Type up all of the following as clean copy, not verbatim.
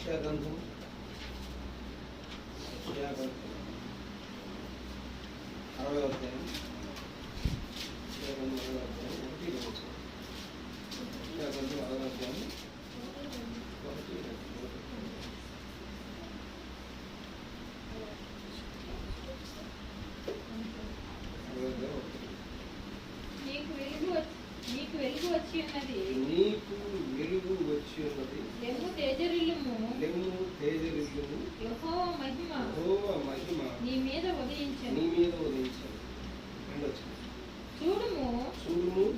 యెషయా గ్రంథం 60వ అధ్యాయం. యెషయా గ్రంథం 60వ అధ్యాయం 1 వచనం. యెషయా గ్రంథం 60వ అధ్యాయం 1 వచనం. నీకు వెలుగు వచ్చి ఉన్నది. లెమ్ము తేజరిల్లుము. యెహోవా మహిమ నీ మీద ఉదయించెను. చూడుము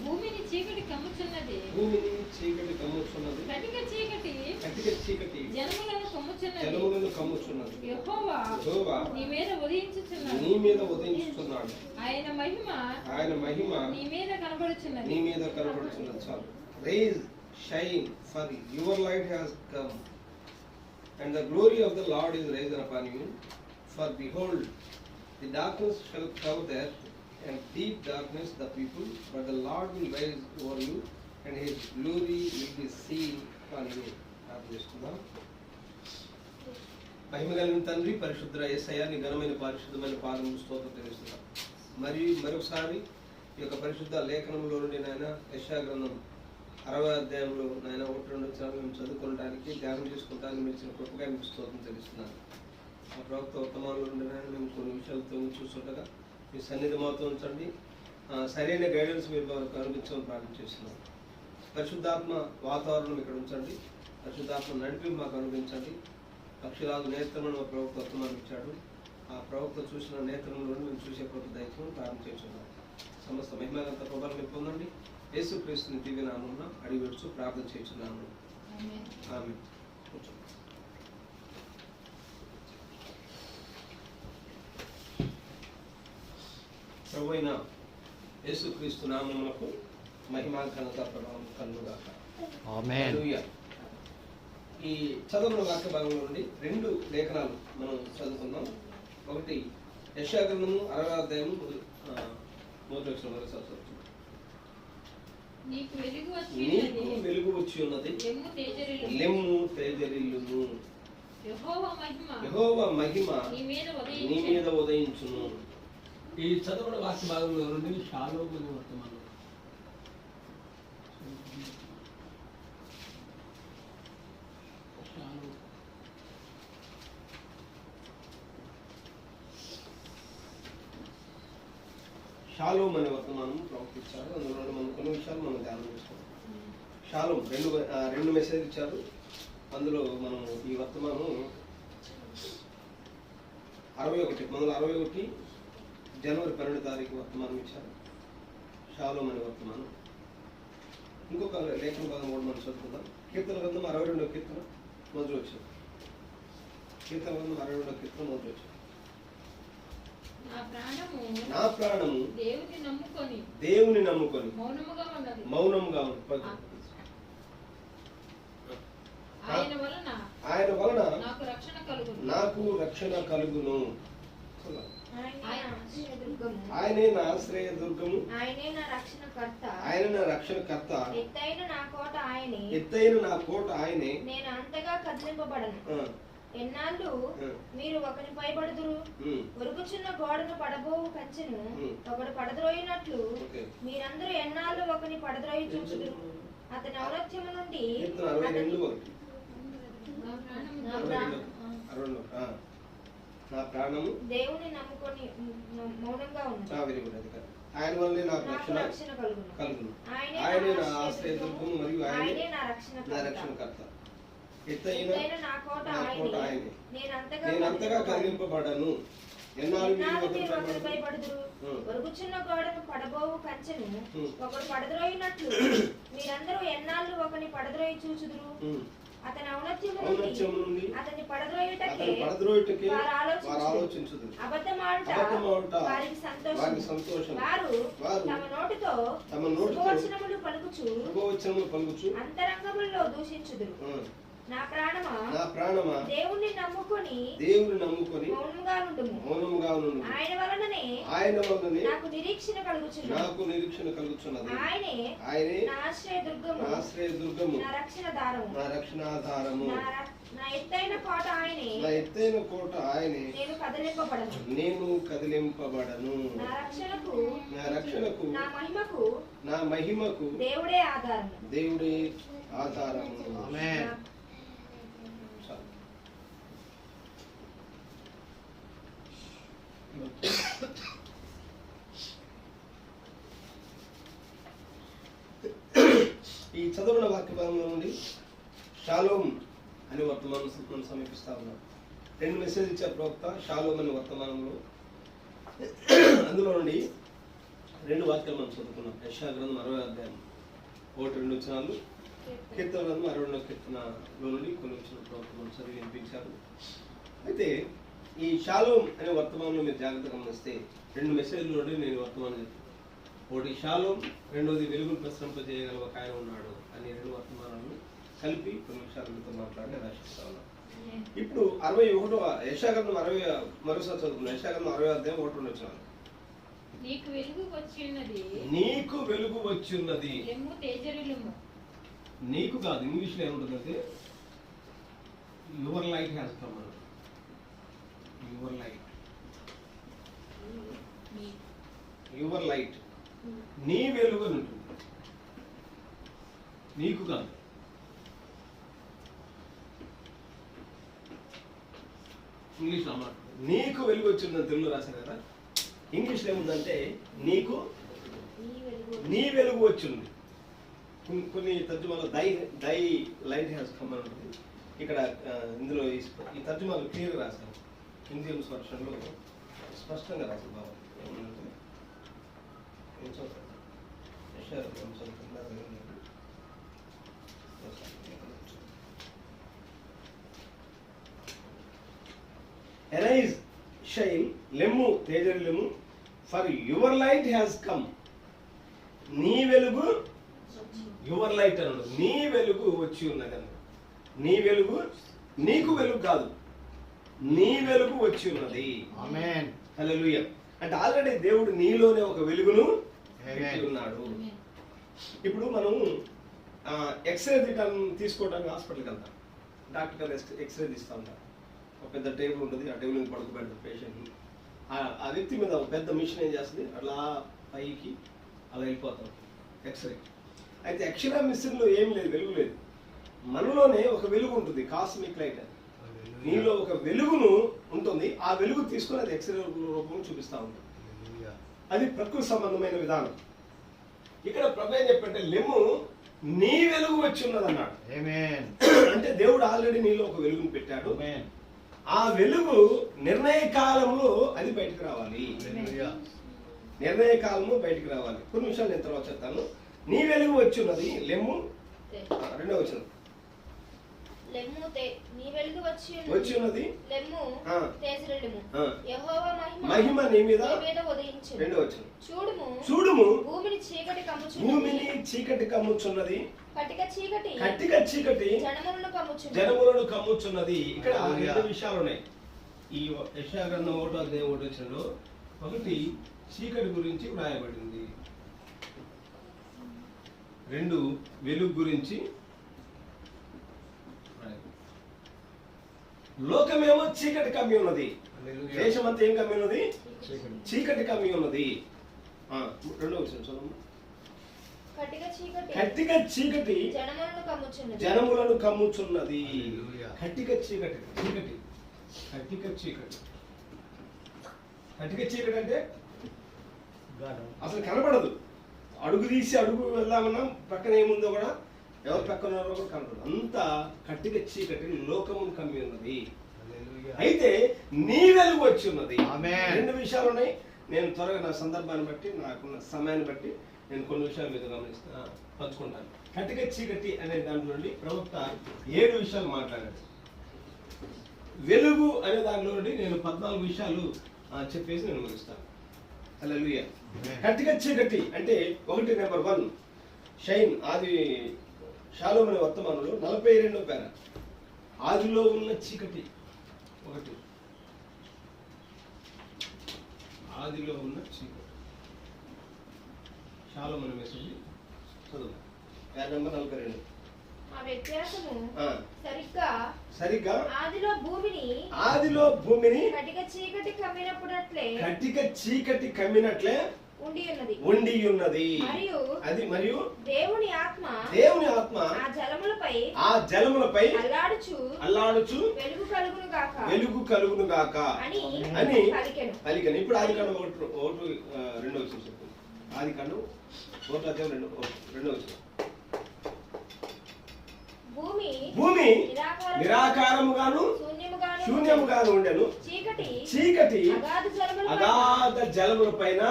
భూమిని చీకటి కమ్ముచున్నది. కటిక చీకటి జనములను కమ్ముచున్నది. యెహోవా నీ మీద ఉదయించుచున్నాడు. ఆయన మహిమ నీ మీద కనబడుచున్నది. చాలు. Raise, shine, for your light has come, and the glory of the Lord is risen upon you. For behold, the darkness shall cover the earth, and deep darkness the people, but the Lord will rise over you, and His glory will be seen upon you. ప్రార్థిస్తున్నాం. మహిమ కలిగిన తండ్రి, పరిశుద్ధ యేసయ్య, నీ ఘనమైన పరిశుద్ధమైన పాదం స్తోత్రం తెలుస్తున్నాం. మరియు మరొకసారి ఈ యొక్క పరిశుద్ధ లేఖనంలో నుండి నాయన యెషయా గ్రంథం 60వ అధ్యాయంలో నాయన 1-2 వచనాలు మేము చదువుకోవడానికి, ధ్యానం చేసుకోవడానికి మీరు ఇచ్చిన కృపగా మీకు స్తోత్రం తెలుస్తున్నాను. ఆ ప్రవక్త వర్తమానంలో నుండి నాయన మేము కొన్ని విషయాలతో చూస్తుండగా మీ సన్నిధి మాతో ఉంచండి. సరైన గైడెన్స్ మీరు వారికి అనుభవించమని ప్రార్థన చేస్తున్నాం. పరిశుద్ధాత్మ వాతావరణం ఇక్కడ ఉంచండి. పరిశుద్ధాత్మ నడిపి మాకు అనుభవించండి. పక్షిరాజు నేత్రమును మా ప్రవక్త వర్తమానం ఇచ్చాడు. ఆ ప్రవక్త చూసిన నేత్రంలో మేము చూసే కృప దయచేయమని ప్రార్థన చేస్తున్నాం. సమస్త మహిమగంత ప్రభావం మీరు పొందండి. యేసుక్రీస్తుని దివ్య నామమున అడిగి వేడుచు ప్రార్థన చేస్తున్నాము. ఆమేన్. ప్రభువైన యేసుక్రీస్తు నామమునకు మహిమ ఘనత ప్రభావం కలుగుగాక. ఆమేన్. హల్లెలూయా. ఈ చదువుల వాక్య భాగంలో నుండి 2 లేఖనాలు మనం చదువుకుందాం. ఒకటి యెషయా గ్రంథము 60వ అధ్యాయం 1వ వచనం. నీకు వెలుగు వచ్చి ఉన్నది. లెమ్ము తేజరిల్లుము. యెహోవా మహిమ నీ మీద ఉదయించును. ఈ చదువుల వాక్య భాగంలో నుండి షాలోము అనే వర్తమానం. షాలోమ్ అనే వర్తమానం ప్రవర్తించారు. అందులో మనం కొన్ని విషయాలు మనం ధ్యానం చేసుకోవాలి. షాలోమ్ రెండు మెసేజ్ ఇచ్చారు. అందులో మనం ఈ వర్తమానం 61 జనవరి 12వ తారీఖు వర్తమానం ఇచ్చారు. షాలోమ్ అనే వర్తమానం. ఇంకొక లేఖన భాగం కూడా మనం చదువుకుందాం. కీర్తన గ్రంథం 62వ కీర్తన మొదలు వచ్చారు. కీర్తన గ్రంథం 62వ కీర్తన మొదలు వచ్చారు. నా ప్రాణము దేవుని నమ్ముకొని మౌనముగా ఉంది. ఆయన వలన నాకు రక్షణ కలుగును. ఆయనే నా ఆశ్రయ దుర్గము, ఆయనే నా రక్షణకర్త. ఎత్తైన నా కోట ఆయనే, నేను అంతగా కదిలింపబడను. ఎన్నాళ్ళు మీరు ఒకని పైబడుదురు, ఒరుగుచున్న గోడను పడబోవు కంచెను ఒకడు పడద్రోయినట్లు మీరందరూ ఎన్నాళ్ళు ఒకని పడద్రోయి చూచుదురు. అతని ఔన్నత్యము నుండి నా ప్రాణము దేవుని నమ్ముకొని మౌనంగా ఉన్నది. ఆయన వల్లే నాకు రక్షణ కలుగును. ఆయనే నా ఆశ్రయ దుర్గము మరియు ఆయనే నా రక్షణకర్త. ఎత్తైన నా కోట ఆయనే, నేనంతగా కదిలింపబడను. ఒరుగుచున్న గోడను పడబోవు కంచెను ఒకడు పడద్రోయినట్లు మీరందరూ ఎన్నాళ్ళు ఒకని పడద్రోయి చూచుదురు. అతని ఔన్నత్యము నుండి అతని పడద్రోయుటకే ఆలోచించుదురు. అబద్ధమాడుట వారికి సంతోషం. వారు తమ నోటితో శుభవచనములు పలుకుచు అంతరంగములలో దూషించుదురు. నా ప్రాణమా దేవుణ్ణి నమ్ముకొని మౌనముగా నుండుము. ఆయన వలననే నాకు నిరీక్షణ కలుగుచున్నది. ఆయనే నా ఆశ్రయదుర్గము, నా రక్షణాధారము. నా ఎత్తైన కోట ఆయనే, నేను కదిలింపబడను. నా రక్షణకు నా మహిమకు దేవుడే ఆధారము. ఆమేన్. ఈ చదువుల వాక్య భాగంలో నుండి షాలోమ్ అని వర్తమానం సమీపిస్తా ఉన్నాం. 2 మెసేజ్ ఇచ్చారు ప్రవక్త షాలోమ్ అనే వర్తమానంలో. అందులో నుండి 2 వాక్యాలు మనం చదువుకున్నాం. యెషయా గ్రంథం 60వ అధ్యాయం 1-2 వచనాలు, కీర్తన గ్రంథం 62వ కీర్తనలో నుండి కొన్ని వచ్చిన ప్రవక్త మనం చదివి వినిపించారు. అయితే ఈ షాలోమ్ అనే వర్తమానంలో మీరు జాగ్రత్తగా గమనిస్తే 2 మెసేజ్లు నుండి నేను వర్తమానం చెప్తాను. ఒకటి షాలోమ్, రెండోది వెలుగును ప్రసరింపజేయగల ఒక ఆయన ఉన్నాడు అని 2 వర్తమానాలను కలిపి కొన్ని నిమిషాలు మీతో మాట్లాడి రాసిస్తా ఉన్నాను. ఇప్పుడు 61వ యెషయా గ్రంథం 60 మరోసారి చదువుకున్నాం. యెషయా గ్రంథం 60వ అధ్యాయం 1-2 వచనాలు. నీకు వెలుగు వచ్చియున్నది, నీకు కాదు, ఇంగ్లీష్ లో ఏముంటుందంటే your light has come. Your light, నీ వెలుగు అని ఉంటుంది, నీకు కాదు. ఇంగ్లీష్ లో నీకు వెలుగు వచ్చిందని తెలుగులో రాశారు కదా. ఇంగ్లీష్లో ఏముందంటే నీకు నీ వెలుగు వచ్చింది. కొన్ని తర్జుమాలో దై లైట్ హ్యాస్ కమ్ అని ఉంటుంది. ఇక్కడ ఇందులో ఈ తర్జుమాలు క్లియర్గా రాశారు. కింగ్ జేమ్స్ వర్షన్లో స్పష్టంగా రాశారు. బాబు ఏమన్నంటే Arise, shine, లెమ్ము తేజరిల్లెము, for your light has come. నీ వెలుగు, యువర్ లైట్ అన్నాడు, నీ వెలుగు వచ్చి ఉన్నది అన్నాడు. నీ వెలుగు, నీకు వెలుగు కాదు, నీ వెలుగు వచ్చి ఉన్నది. ఆమేన్, హల్లెలూయా. అంటే ఆల్రెడీ దేవుడు నీలోనే ఒక వెలుగును పెట్టి ఉన్నాడు. ఇప్పుడు మనం ఎక్స్రే తీసుకోవడానికి హాస్పిటల్కి వెళ్తాం. డాక్టర్ గారు ఎక్స్రే తీస్తూ ఉంటారు. ఒక పెద్ద టేబుల్ ఉంటుంది, ఆ టేబుల్ మీద పడుకోబెడతారు పేషెంట్ని. ఆ వ్యక్తి మీద ఒక పెద్ద మిషన్ ఏం చేస్తుంది, అలా పైకి అలా వెళ్ళిపోతాం ఎక్స్రే. అయితే ఎక్స్రే మిషన్లో ఏం లేదు, వెలుగు లేదు. మనలోనే ఒక వెలుగు ఉంటుంది, కాస్మిక్ లైట్. నీలో ఒక వెలుగును ఉంటుంది, ఆ వెలుగు తీసుకొని అది ఎక్స్రే రూపంలో చూపిస్తూ ఉంటుంది. అది ప్రకృతి సంబంధమైన విధానం. ఇక్కడ ప్రభు ఏం చెప్పంటే లెమ్ము నీ వెలుగు వచ్చి ఉన్నది అన్నాడు. అంటే దేవుడు ఆల్రెడీ నీలో ఒక వెలుగును పెట్టాడు. ఆ వెలుగు నిర్ణయ కాలంలో అది బయటకు రావాలి. నిర్ణయ కాలము బయటకు రావాలి. కొన్ని విషయాలు నేను తర్వాత చెప్తాను. నీ వెలుగు వచ్చి ఉన్నది, లెమ్ము 2వ వచనం. వచ్చి ఉన్నది మహిమ నీ మీద. 2వ వచనం. చూడుము భూమిని చీకటి కమ్ముచున్నది, కట్టిక చీకటి జనములను కమ్ముచున్నది. ఇక్కడ 2 విషయాలు ఉన్నాయి ఈ యెషయా గ్రంథం 1వ అధ్యాయం 1వ వచనంలో. ఒకటి చీకటి గురించి వ్రాయబడింది, 2 వెలుగు గురించి. లోకమేమో చీకటి కమ్మి ఉన్నది, దేశమంతా ఏం కమ్మి ఉన్నది, చీకటి కమ్మి ఉన్నది. 2వ వచనం చదవమ్మా. కట్టిక చీకటి జనములను కమ్ముచున్నది. కట్టిక చీకటి, చీకటి, కట్టిక చీకటి. కట్టిక చీకటి అంటే అసలు కనపడదు. అడుగు తీసి అడుగు వెళ్దామన్నా పక్కన ఏముందో కూడా, ఎవరు పక్కన ఉన్నారో కూడా కనపడదు. అంత కట్టిక చీకటి లోకమును కమ్మి ఉన్నది. అయితే నీ వెలుగు వచ్చి ఉన్నది. 2 విషయాలు ఉన్నాయి. నేను త్వరగా నా సందర్భాన్ని బట్టి, నాకున్న సమయాన్ని బట్టి నేను కొన్ని విషయాలు మీద పంచుకుంటాను. కట్టిక చీకటి అనే దాంట్లో నుండి ప్రవక్త 7 విషయాలు మాట్లాడాడు. వెలుగు అనే దాంట్లో నుండి నేను 14 విషయాలు చెప్పేసి నేను ముగిస్తాను. హల్లెలూయా. కట్టిక చీకటి అంటే 1 నెంబర్ 1 షైన్. అది షాలోమ్ అనే వర్తమానంలో 42వ పేర ఆదిలో ఉన్న చీకటి ఒకటి, ఆదిలో ఉన్న చీకటి. చాలా మనం మెసేజ్ చదువు 42. ఆ వ్యత్యాసము సరిగ్గా ఆదిలో భూమిని కటిక చీకటి కమ్మినట్లే ఉండి ఉన్నది. అది మరియు దేవుని ఆత్మ ఆ జలములపై అల్లాడుచు వెలుగు కలుగును గాక అని పలికెను. ఇప్పుడు ఆది కాండం 1:2 చెప్తుంది. ఆది కాండం 1:2 భూమి నిరాకారముగాను శూన్యముగాను ఉండెను, చీకటి అగాధ జలముల పైన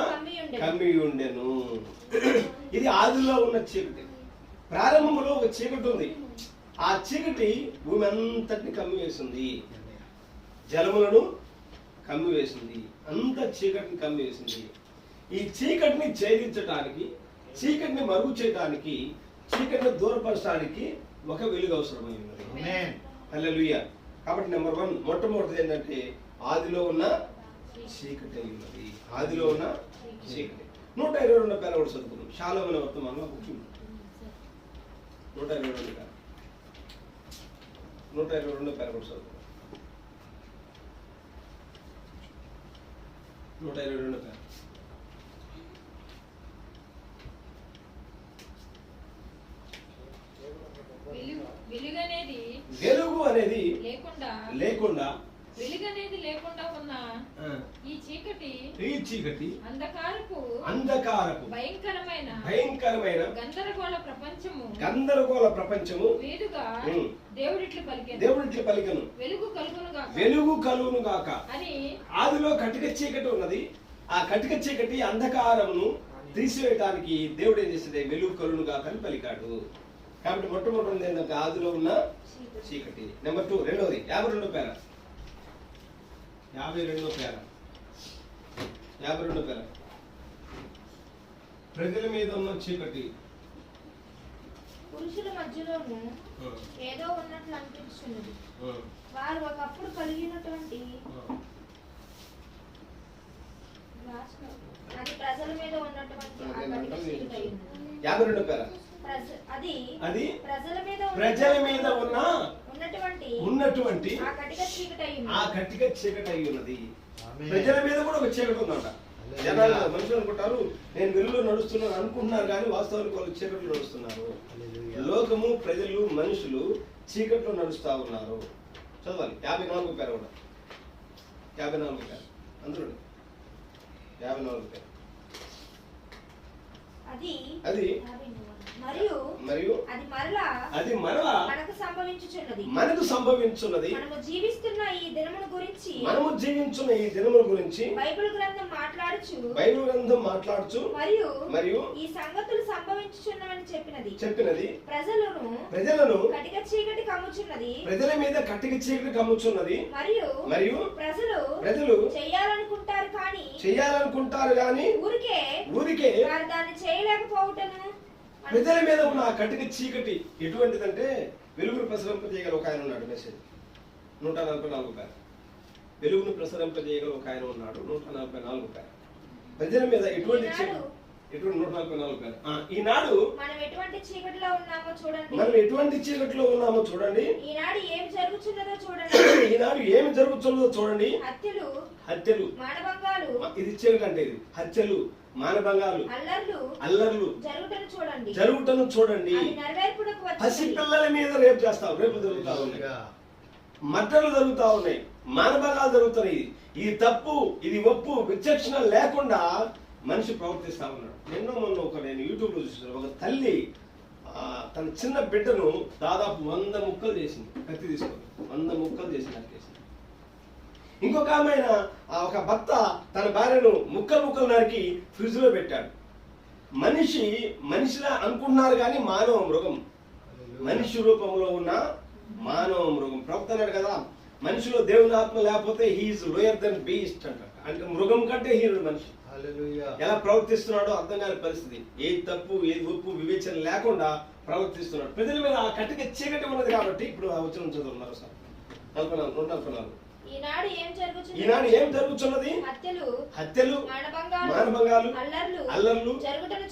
కమ్మి ఉండెను. ఇది ఆదిలో ఉన్న చీకటి. ప్రారంభంలో ఒక చీకటి ఉంది. ఆ చీకటి భూమి అంతటిని కమ్మివేసింది, జలములను కమ్మివేసింది, అంత చీకటిని కమ్మివేసింది. ఈ చీకటిని ఛేదించడానికి, చీకటిని మరుగు చేయడానికి, చీకటిని దూరపరచడానికి ఒక వెలుగు అవసరమైనది. హల్లెలూయా. కాబట్టి నెంబర్ 1 మొట్టమొదటిది ఏంటంటే ఆదిలో ఉన్న చీకటి ఉన్నది. ఆదిలో ఉన్న చీకటి. 122 పేర కూడా చదువుకున్నాం. షాలోమోను వర్తమానంలో 122 పేర 122 పేర కూడా చదువుకున్నాం. 122 పేర వెలుగు అనేది లేకుండా ఉన్న ఈ చీకటి అంధకారపు భయంకరమైన గందరగోళ ప్రపంచము దేవుడిట్లు పలికెను వెలుగు కలుగును గాక అని. ఆదిలో కటిక చీకటి ఉన్నది. ఆ కటిక చీకటి అంధకారమును తీసివేయడానికి దేవుడు ఏం చేసేది? వెలుగు కలుగును గాక అని పలికాడు. కాబట్టి మొట్టమొదటి ఏంటంటే ఆదిలో ఉన్న చీకటి. నెంబర్ 2 రెండవది 52 పేర 52 పేర ప్రజల మీద ఉన్న చీకటి. పురుషుల మధ్యలోను ఏదో ఉన్నట్లు అనిపిస్తున్నది. వారు ఒకప్పుడు కలిగినటువంటి అది ప్రజల మీద ఉన్నటువంటి 52 పేర అది ప్రజల మీద ఉన్నటువంటి ఆ కటిక చీకటి అయి ఉన్నది. ప్రజల మీద కూడా ఒక చీకటి ఉందట. జనాలు మనుషులు అనుకుంటారు నేను వెలుగులో నడుస్తున్నాను అనుకుంటున్నారు, కానీ వాస్తవానికి వాళ్ళు చీకట్లో నడుస్తున్నారు. లోకము, ప్రజలు, మనుషులు చీకట్లో నడుస్తా ఉన్నారు. చదవాలి 54 పేర కూడా 54 పేర అందరూ 54 పేర అది మరియు అది మరలా మనకు సంభవించున్నది. మనము జీవిస్తున్న ఈ దినముల గురించి బైబిల్ గ్రంథం మాట్లాడుచు మరియు ఈ సంగతులు సంభవించుచున్నవని చెప్పినది. ప్రజలను కటిక చీకటి ప్రజల మీద కటిక చీకటి కమ్ముచున్నది. మరియు ప్రజలు చేయాలనుకుంటారు కానీ ఊరికే దాన్ని చేయలేకపోవటము. ప్రజల మీద ఉన్న ఆ కటిక చీకటి ఎటువంటిదంటే వెలుగును ప్రసరింపజేయగల ఒక ఆయన ఉన్నాడు. మెసేజ్ 144 పేర వెలుగును ప్రసరింపజేయగల ఒక ఆయన ఉన్నాడు. 144 పేర ప్రజల మీద ఎటువంటి 144 పేర. ఈనాడు మనం ఎటువంటి చీకటిలో ఉన్నామో చూడండి. ఈనాడు ఏమి జరుగుతున్నదో చూడండి. హత్యలు ఇది చీకటి అంటే ఇది హత్యలు, మానభంగాలు, అల్లర్లు జరుగుటను చూడండి. పసిపిల్లల మీద రేపు జరుగుతా ఉన్నాయి, మర్డర్లు జరుగుతా ఉన్నాయి, మానభంగాలు జరుగుతున్నాయి. ఇది తప్పు, ఇది ఒప్పు విచక్షణ లేకుండా మనిషి ప్రవర్తిస్తా ఉన్నాడు. మొన్న నేను యూట్యూబ్ లో చూసాను. ఒక తల్లి తన చిన్న బిడ్డను దాదాపు 100 ముక్కలు చేసింది. కత్తి తీసుకొని 100 ముక్కలు చేసి నరికేసింది. ఇంకొక ఆమె ఒక భర్త తన భార్యను ముక్కలు నరికి ఫ్రిడ్జ్ లో పెట్టాడు. మనిషిలా అనుకుంటున్నారు కానీ మానవ మృగం, మనిషి రూపంలో ఉన్న మానవ మృగం. ప్రవక్త అన్నాడు కదా, మనిషిలో దేవుని ఆత్మ లేకపోతే హీఈస్ లోయర్ దెన్ బీస్ట్ అంటారు. అంటే మృగం కంటే హీనుడు మనిషి. ఎలా ప్రవర్తిస్తున్నాడో అర్థం కాని పరిస్థితి. ఏది తప్పు ఏది ఒప్పు వివేచన లేకుండా ప్రవర్తిస్తున్నాడు. ప్రజల మీద ఆ కటిక చీకటి ఉన్నది. కాబట్టి ఇప్పుడు వచ్చిన చదువున్నారు సార్ 44. ఈనాడు ఏం జరుగుతున్నది? హత్యలు, మానభంగాలు, అల్లర్లు జరుగుటను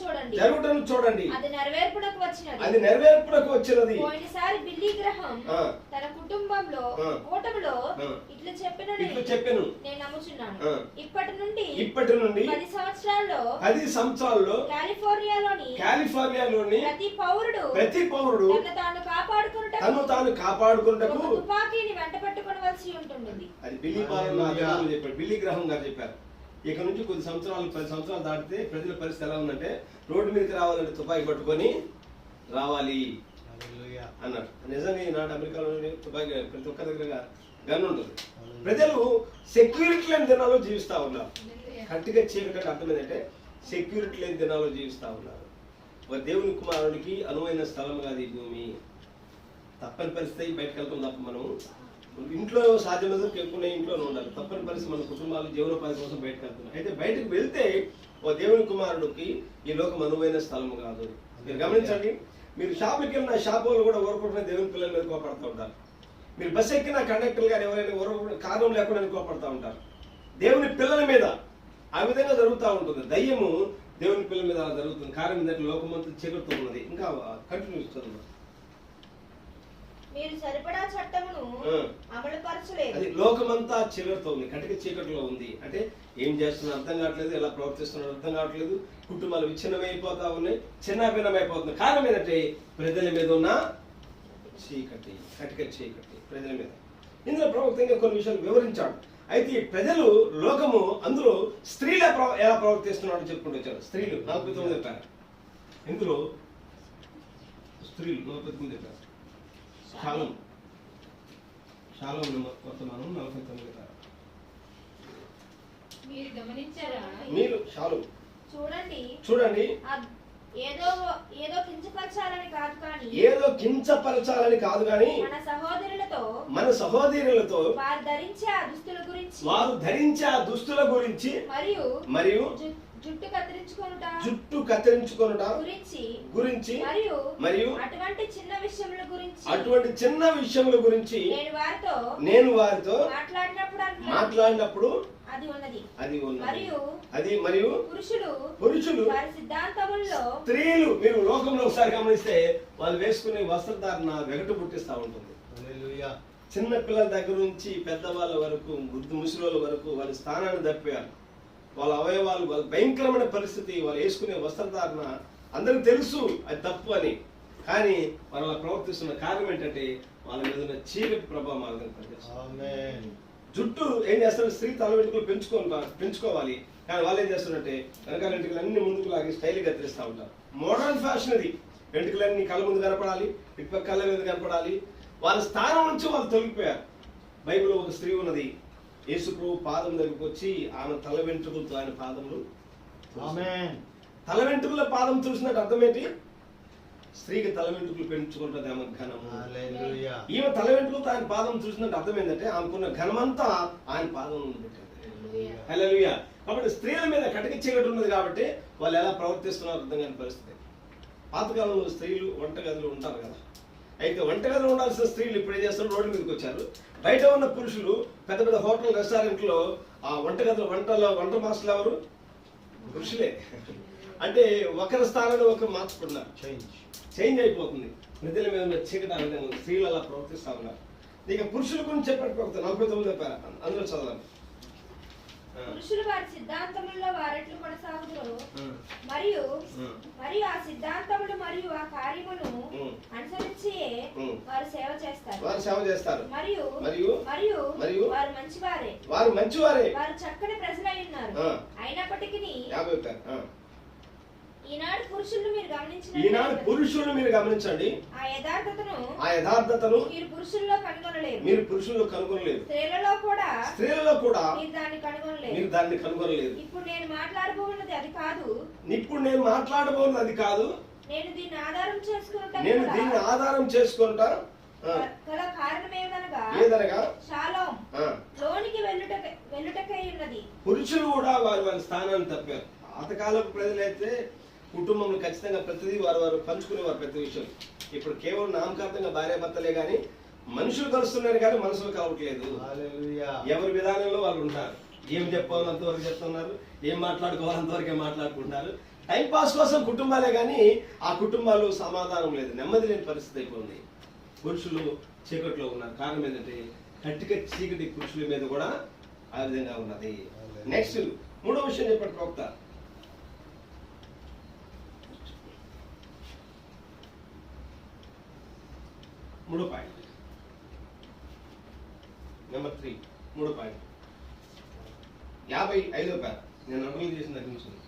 చూడండి. అది నెరవేర్పునకు వచ్చినది. పోయినసారి బిల్లీ గ్రహం తన కుటుంబంలో కూటమిలో ఇట్లా చెప్పెను, నేను నమ్ముచున్నాను. ఇప్పటి నుండి 10 సంవత్సరాల్లో కాలిఫోర్నియాలోని ప్రతి పౌరుడు తను తాను కాపాడుకున్నటకు తుపాకీని వెంట పెట్టుకోవలసి ఉంటుంది. అది బిల్లీ గ్రహం గారు చెప్పారు. ఇక నుంచి 10 సంవత్సరాలు దాటితే ప్రజల పరిస్థితి ఎలా ఉందంటే రోడ్డు మీదకి రావాలంటే తుపాకీ పట్టుకొని రావాలి అన్నారు. నిజంగా ఈనాడు అమెరికాలో తుపాకీ ప్రతి ఒక్క దగ్గర గన్ ఉంటుంది. ప్రజలు సెక్యూరిటీ లేని దినాల్లో జీవిస్తా ఉన్నారు. కట్టిగా చీకటి అర్థం ఏంటంటే సెక్యూరిటీ లేని దినాల్లో జీవిస్తా ఉన్నారు. దేవుని కుమారుడికి అనువైన స్థలం కాదు ఈ భూమి. తప్పని పరిస్థితి బయటకు వెళ్తాం తప్ప మనం ఇంట్లో సాధ్యమైనంత ఎక్కువ ఇంట్లోనే ఉండాలి. తప్పని పరిస్థితి మన కుటుంబాలు జీవనోపాధి కోసం బయటకు వెళ్తున్నాం. అయితే బయటకు వెళ్తే ఓ దేవుని కుమారుడికి ఈ లోకం అనువైన స్థలం కాదు. మీరు గమనించండి. మీరు షాపుకి వెళ్ళిన షాప్ వాళ్ళు కూడా ఊరుకుంటున్న దేవుని పిల్లల మీద కోపడుతూ ఉంటారు. మీరు బస్సు ఎక్కిన కండక్టర్లు కానీ ఎవరైనా కారణం లేకుండా కోపడుతూ ఉంటారు. దేవుని పిల్లల మీద ఆ విధంగా జరుగుతూ ఉంటుంది. దయ్యము దేవుని పిల్లల మీద అలా జరుగుతుంది. కారణం ఏంటంటే లోకమంతా చీకటితో ఉన్నది. ఇంకా కంటిన్యూ చదువు. మీరు సరిపడా చట్టమును అమలుపరచలేదు. అది లోకమంతా చీకటితో ఉంది, కటిక చీకటిలో ఉంది. అంటే ఏం చేస్తున్నా అర్థం కావట్లేదు, ఎలా ప్రవర్తిస్తున్నారు అర్థం కావట్లేదు. కుటుంబాలు విచ్ఛిన్నమైపోతా ఉన్నాయి, చిన్నాభిన్నమైపోతుంది. కారణం ఏంటంటే ప్రజల మీద ఉన్న చీకటి, కటిక చీకటి ప్రజల మీద. ఇందులో ప్రవక్తంగా కొన్ని విషయాలు వివరించాడు. అయితే ప్రజలు లోకము అందులో స్త్రీలు ఎలా ప్రవర్తిస్తున్నాడో చెప్పుకుంటూ వచ్చారు. స్త్రీలు 49 చెప్పారు. ఇందులో స్త్రీలు 49 చెప్పారు. శాలం వర్తమానం 49 చెప్పారు. మీరు శాలం చూడండి. ఏదో కించపరచాలని కాదు కానీ మన సహోదరులతో వారు ధరించే ఆ దుస్తుల గురించి మరియు జుట్టు కత్తిరించుకొనుట గురించి మరియు అటువంటి చిన్న విషయముల గురించి నేను వారితో మాట్లాడినప్పుడు అది మరియు పురుషులు స్త్రీలు మీరు లోకంలో ఒకసారి గమనిస్తే వాళ్ళు వేసుకునే వస్త్రధారణ వెగటు పుట్టిస్తా ఉంటుంది. చిన్న పిల్లల దగ్గర నుంచి పెద్దవాళ్ళ వరకు ముసలి వరకు వాళ్ళ స్థానాన్ని తప్పారు. వాళ్ళ అవయవాలు వాళ్ళ భయంకరమైన పరిస్థితి. వాళ్ళు వేసుకునే వస్త్రధారణ అందరికి తెలుసు అది తప్పు అని. కానీ వాళ్ళు అలా ప్రవర్తిస్తున్న కారణం ఏంటంటే వాళ్ళ మీద ఉన్న చీకటి ప్రభావం జుట్టు ఏం చేస్తారు? స్త్రీ తల వెంట్రుకలు పెంచుకోవాలి. కానీ వాళ్ళు ఏం చేస్తారంటే వెనకాల వెంట్రుకలు అన్ని ముందుకు లాగి స్టైల్ కత్తిరిస్తూ ఉంటారు. మోడర్న్ ఫ్యాషన్ అది. వెంట్రుకలన్నీ కళ్ళ ముందు కనపడాలి, ఇటుపక్క కళ్ళ మీద కనపడాలి. వాళ్ళ స్థానం నుంచి వాళ్ళు తొలగిపోయారు. బైబిల్లో ఒక స్త్రీ ఉన్నది. యేసు ప్రభు పాదం దగ్గరకు వచ్చి ఆమె తల వెంట్రుకలతో ఆయన పాదములు తల వెంట్రుకల పాదం చూసినట్టు అర్థం ఏంటి? స్త్రీకి తల వెంట్రుకలు పెంచుకుంటుంది ఆమె ఘనము. ఈమె తల వెంట్రుకలతో ఆయన పాదం చూసినట్టు అర్థం ఏంటంటే ఆమెకున్న ఘనమంతా ఆయన పాదం పెట్టింది. హల్లెలూయా. కాబట్టి స్త్రీల మీద కటిక చీకటి ఉన్నది కాబట్టి వాళ్ళు ఎలా ప్రవర్తిస్తున్నారో అర్థం కాని పరిస్థితి. పాతకాలంలో స్త్రీలు వంటగదిలో ఉంటారు కదా. అయితే వంటగదిలో ఉండాల్సిన స్త్రీలు ఇప్పుడు ఏం చేస్తారు? రోడ్డు మీదకి వచ్చారు. బయట ఉన్న పురుషులు పెద్ద పెద్ద హోటల్ రెస్టారెంట్లో ఆ వంటగదిలో వంట మాస్టర్లు ఎవరు? పురుషులే. అంటే ఒకరి స్థానాన్ని ఒకరు మార్చుకున్నారు. చేంజ్ అయిపోతుంది. ప్రజల మీద ఉన్న చీకటి ఆ విధంగా స్త్రీలు అలా ప్రవర్తిస్తా ఉన్నారు. ఇక పురుషుల గురించి చెప్పారు 49 చెప్పారు. అందులో చదవాలి. పురుషులు వారి సిద్ధాంతములలో వారెట్లు కొనసాగుదురు మరియు ఆ సిద్ధాంతములు మరియు ఆ కార్యమును అనుసరించి వారు సేవ చేస్తారు. మరియు వారు మంచివారే వారు చక్కని ప్రజలై ఉన్నారు. అయినప్పటికీ ఈనాడు పురుషులను మీరు గమనించండి. ఆ యథార్థతను మీరు పురుషుల్లో కనుగొనలేరు. స్త్రీలలో కూడా మీరు దాన్ని కనుగొనలేరు. ఇప్పుడు నేను మాట్లాడబోతున్నది అది కాదు. నేను దీన్ని ఆధారం చేసుకుంటా గల కారణం ఏదనగా షాలోమ్ లోనికి వెళ్ళుటకై ఉన్నది. పురుషులు కూడా వారి స్థానాన్ని తప్పారు. పాతకాలపు ప్రజలైతే కుటుంబంలో ఖచ్చితంగా ప్రతిదీ వారు పంచుకునేవారు ప్రతి విషయం. ఇప్పుడు కేవలం నామకార్థంగా భార్యాభర్తలే కానీ మనుషులు కలుస్తున్నారు కానీ మనుషులు కలవట్లేదు. ఎవరి విధానంలో వాళ్ళు ఉంటారు. ఏం చెప్పాలో అంతవరకు చెప్తున్నారు, ఏం మాట్లాడుకోవాలి అంతవరకే మాట్లాడుకుంటున్నారు. టైం పాస్ కోసం కుటుంబాలే కానీ ఆ కుటుంబాలు సమాధానం లేదు, నెమ్మది లేని పరిస్థితి అయిపోయింది. పురుషులు చీకట్లో ఉన్నారు. కారణం ఏంటంటే కట్టిక చీకటి పురుషుల మీద కూడా ఆ విధంగా ఉన్నది. నెక్స్ట్ మూడో విషయం చెప్పండి ప్రవక్త. మూడో పాయింట్, నెంబర్ 3, మూడో పాయింట్ 55వ పేర. నేను అమలు చేసిన దగ్గర నుంచి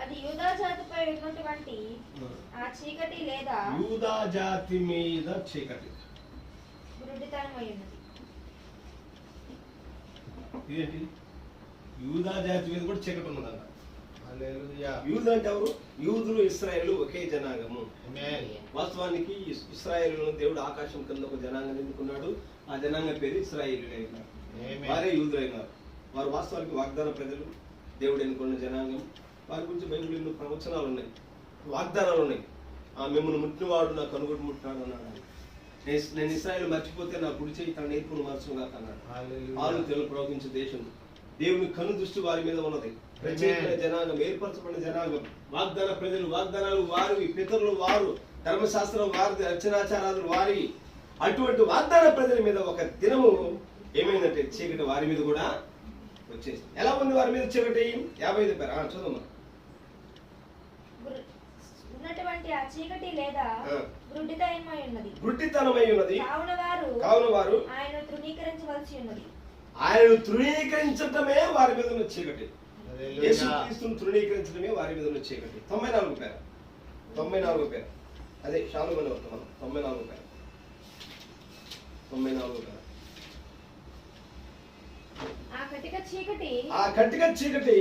అది యూదా జాతిపై ఉన్నటువంటి ఆ చీకటి లేదా యూదా జాతి మీద చీకటి గురుడితనమై ఉన్నది. ఇదేంటి? యూదా జాతి మీద కూడా చీకటి ఉన్నదంట. యూదా అంటే ఎవరు? యూదులు ఇశ్రాయేలు ఒకే జనాంగము. వాస్తవానికి ఇశ్రాయేలును దేవుడు ఆకాశం కింద ఒక జనాంగం ఎన్నుకున్నాడు. ఆ జనాంగం పేరు ఇశ్రాయేలు అయినారు, వారే యూదులు అయినారు. వారు వాస్తవానికి వాగ్దాన ప్రజలు, దేవుడు ఎన్నుకున్న జనాంగం. వారి గురించి బైబిల్ ఎన్నో ప్రవచనాలు ఉన్నాయి, వాగ్దానాలు ఉన్నాయి. మిమ్మల్ని ముట్టినవాడు నా కనుగొట్టు ముట్టినాడు అన్నాడు. నేను ఇశ్రాయేలు మర్చిపోతే నా కుడి చేయి తన నేర్పును మార్చుగా అన్నాడు. ఆలు తెలుగు ప్రవహించే దేశం, దేవుని కను దృష్టి వారి మీద ఉన్నది. ప్రత్యేకమైన జనాంగం, ఏర్పరచబడిన జనాంగం, వాగ్దాన ప్రజలు. వాగ్దానాలు వారివి, పితరులు వారు, ధర్మశాస్త్రం వారిది, రచనాచారాలు వారి. అటువంటి వాగ్దాన ప్రజల మీద ఒక దినము ఏమైందంటే చీకటి వారి మీద కూడా వచ్చేసి. ఎలా ఉంది వారి మీద చీకటి? 55 పేర చదువు. ఉన్నటువంటి ఆ చీకటి లేదా గుడ్డితనమై ఉన్నది. గుడ్డితనమై ఉన్నది. కావున వారు ఆయన తృణీకరించవలసి ఉన్నది. ఆయనను తృణీకరించటమే వారి మీద ఉన్న చీకటి. యేసుక్రీస్తును తృణీకరించడమే వారి మీద ఉన్న చీకటి. 94 పేర, 94 పేర. అదే షాలోమోను వర్తమానం 94 పేర, 94 పేర. ఆ కటిక చీకటి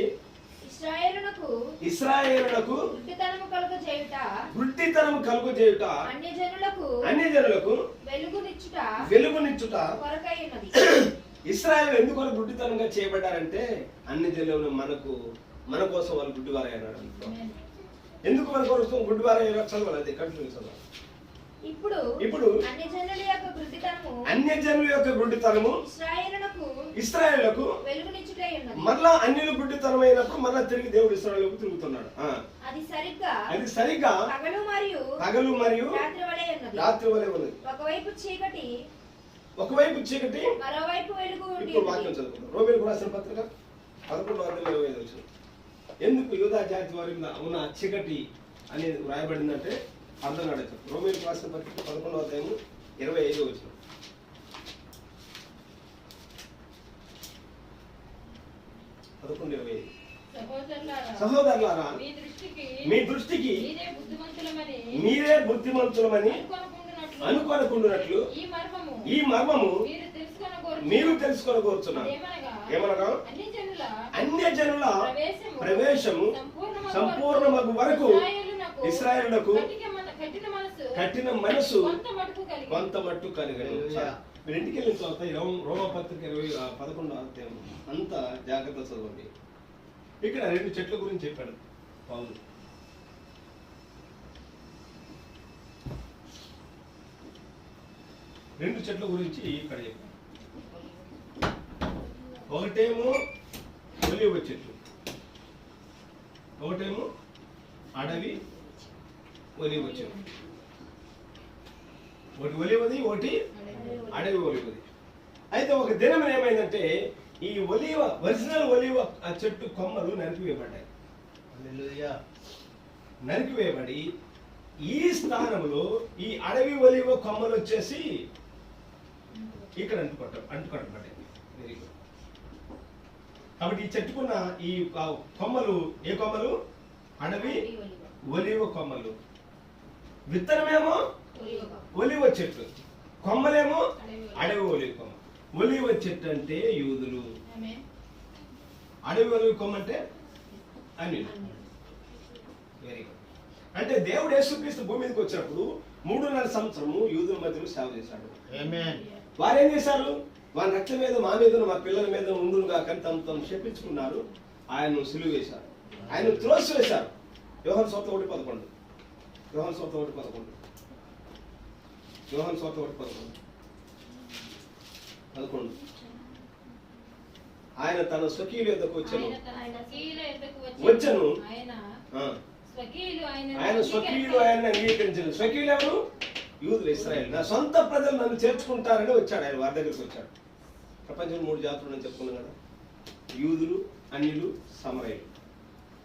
ఇశ్రాయేలునకు గుడ్డితనము కలుగజేయుట, అన్యజనులకు వెలుగునిచ్చుట కొరకై ఉన్నది. ఇశ్రాయేలు ఎందుకు వాళ్ళు గుడ్డితనంగా చేయబడ్డారంటే అన్ని జనులు మన కోసం వాళ్ళు గుడ్డివారయ్యారు. ఎందుకు మన కోసం గుడ్డివారయ్యారు? చదవాలి, అదే కంటిన్యూ చదవాలి. ఇప్పుడు అన్యజనుల యొక్క గుడ్డితనము ఇశ్రాయేలులకు మరలా అన్యుల గుడ్డితనమైనప్పుడు మరలా తిరిగి దేవుడు ఇశ్రాయేలుకు తిరుగుతున్నాడు. అది సరిగ్గా పగలు మరియు రాత్రి వలె ఉన్నది. ఒకవైపు చీకటి మరోవైపు వెలుగు. ఇప్పుడు వాక్యం చదువుకుందాం. రోమీయులకు రాసిన పత్రిక 11:25. ఎందుకు యూదా జాతి వారి మీద ఉన్న చీకటి అనేది వ్రాయబడిందంటే అర్థం అడగచ్చు. రోమీయులకు రాసిన పత్రిక 11:25. సహోదరులారా, మీ దృష్టికి మీరే బుద్ధిమంతులమని అనుకొనకుండునట్లు ఈ మర్మము మీరు తెలుసుకొనకూర్చున్నారు. ఏమనగా అన్యజనుల ప్రవేశము సంపూర్ణమగు వరకు ఇశ్రాయేలునకు కఠిన మనసు కొంత మట్టు కలిగను. మీరు ఇంటికి వెళ్ళిన తర్వాత రోమపత్రిక 11వ అధ్యాయం అంతా జాగ్రత్త చదవండి. ఇక్కడ 2 చెట్ల గురించి చెప్పాడు పౌలు. రెండు చెట్ల గురించి ఇక్కడ చెప్పాడు. ఒకటేమో ఒలివ చెట్లు, ఒకటేమో అడవి ఒలివ చెట్లు. ఒకటి ఒలివది, ఒకటి అడవి ఒలివది. అయితే ఒక దినం ఏమైందంటే ఈ ఒరిజినల్ ఒలివ ఆ చెట్టు కొమ్మలు నరికివేయబడ్డాయి. నరికివేయబడి ఈ స్థానంలో ఈ అడవి ఒలివ కొమ్మలు వచ్చేసి ఇక్కడ అంటుకట్టబడ్డాయి. కాబట్టి ఈ చెట్టుకున్న ఈ కొమ్మలు ఏ కొమ్మలు? అడవి ఒలివ కొమ్మలు. విత్తనమేమో ఒలివ చెట్టు, కొమ్మలేమో అడవి ఒలివ కొమ్మ. ఒలివ చెట్టు అంటే యూదులు, అడవి ఒలివ కొమ్మ అంటే అన్యులు. Very good. అంటే దేవుడు యేసుక్రీస్తు భూమి మీదకి వచ్చినప్పుడు 3.5 సంవత్సరము యూదుల మధ్యలో సేవ చేశాడు. వారు ఏం చేశారు? వారి రక్తం మీద, మా మీద, మా పిల్లల మీద ఉండుగా కానీ తమ శపించుకున్నారు. ఆయన్ను సిలువ వేశారు, ఆయన త్రోసి వేశారు. యోహాను సువార్త 1:11. యోహాను సువార్త 1:11. 11. ఆయన తన స్వకీయుల యొద్దకు వచ్చెను. ఆయన స్వకీయులు ఆయన అంగీకరించను. స్వకీయులు ఎవరు? యూదులు, ఇశ్రాయేలు. నా సొంత ప్రజలు నన్ను చేర్చుకుంటారని వచ్చాడు. ఆయన వారి దగ్గరికి వచ్చాడు. ప్రపంచంలో 3 జాతులు నేను చెప్పుకున్నాను కదా, యూదులు, అన్యులు, సమరయులు.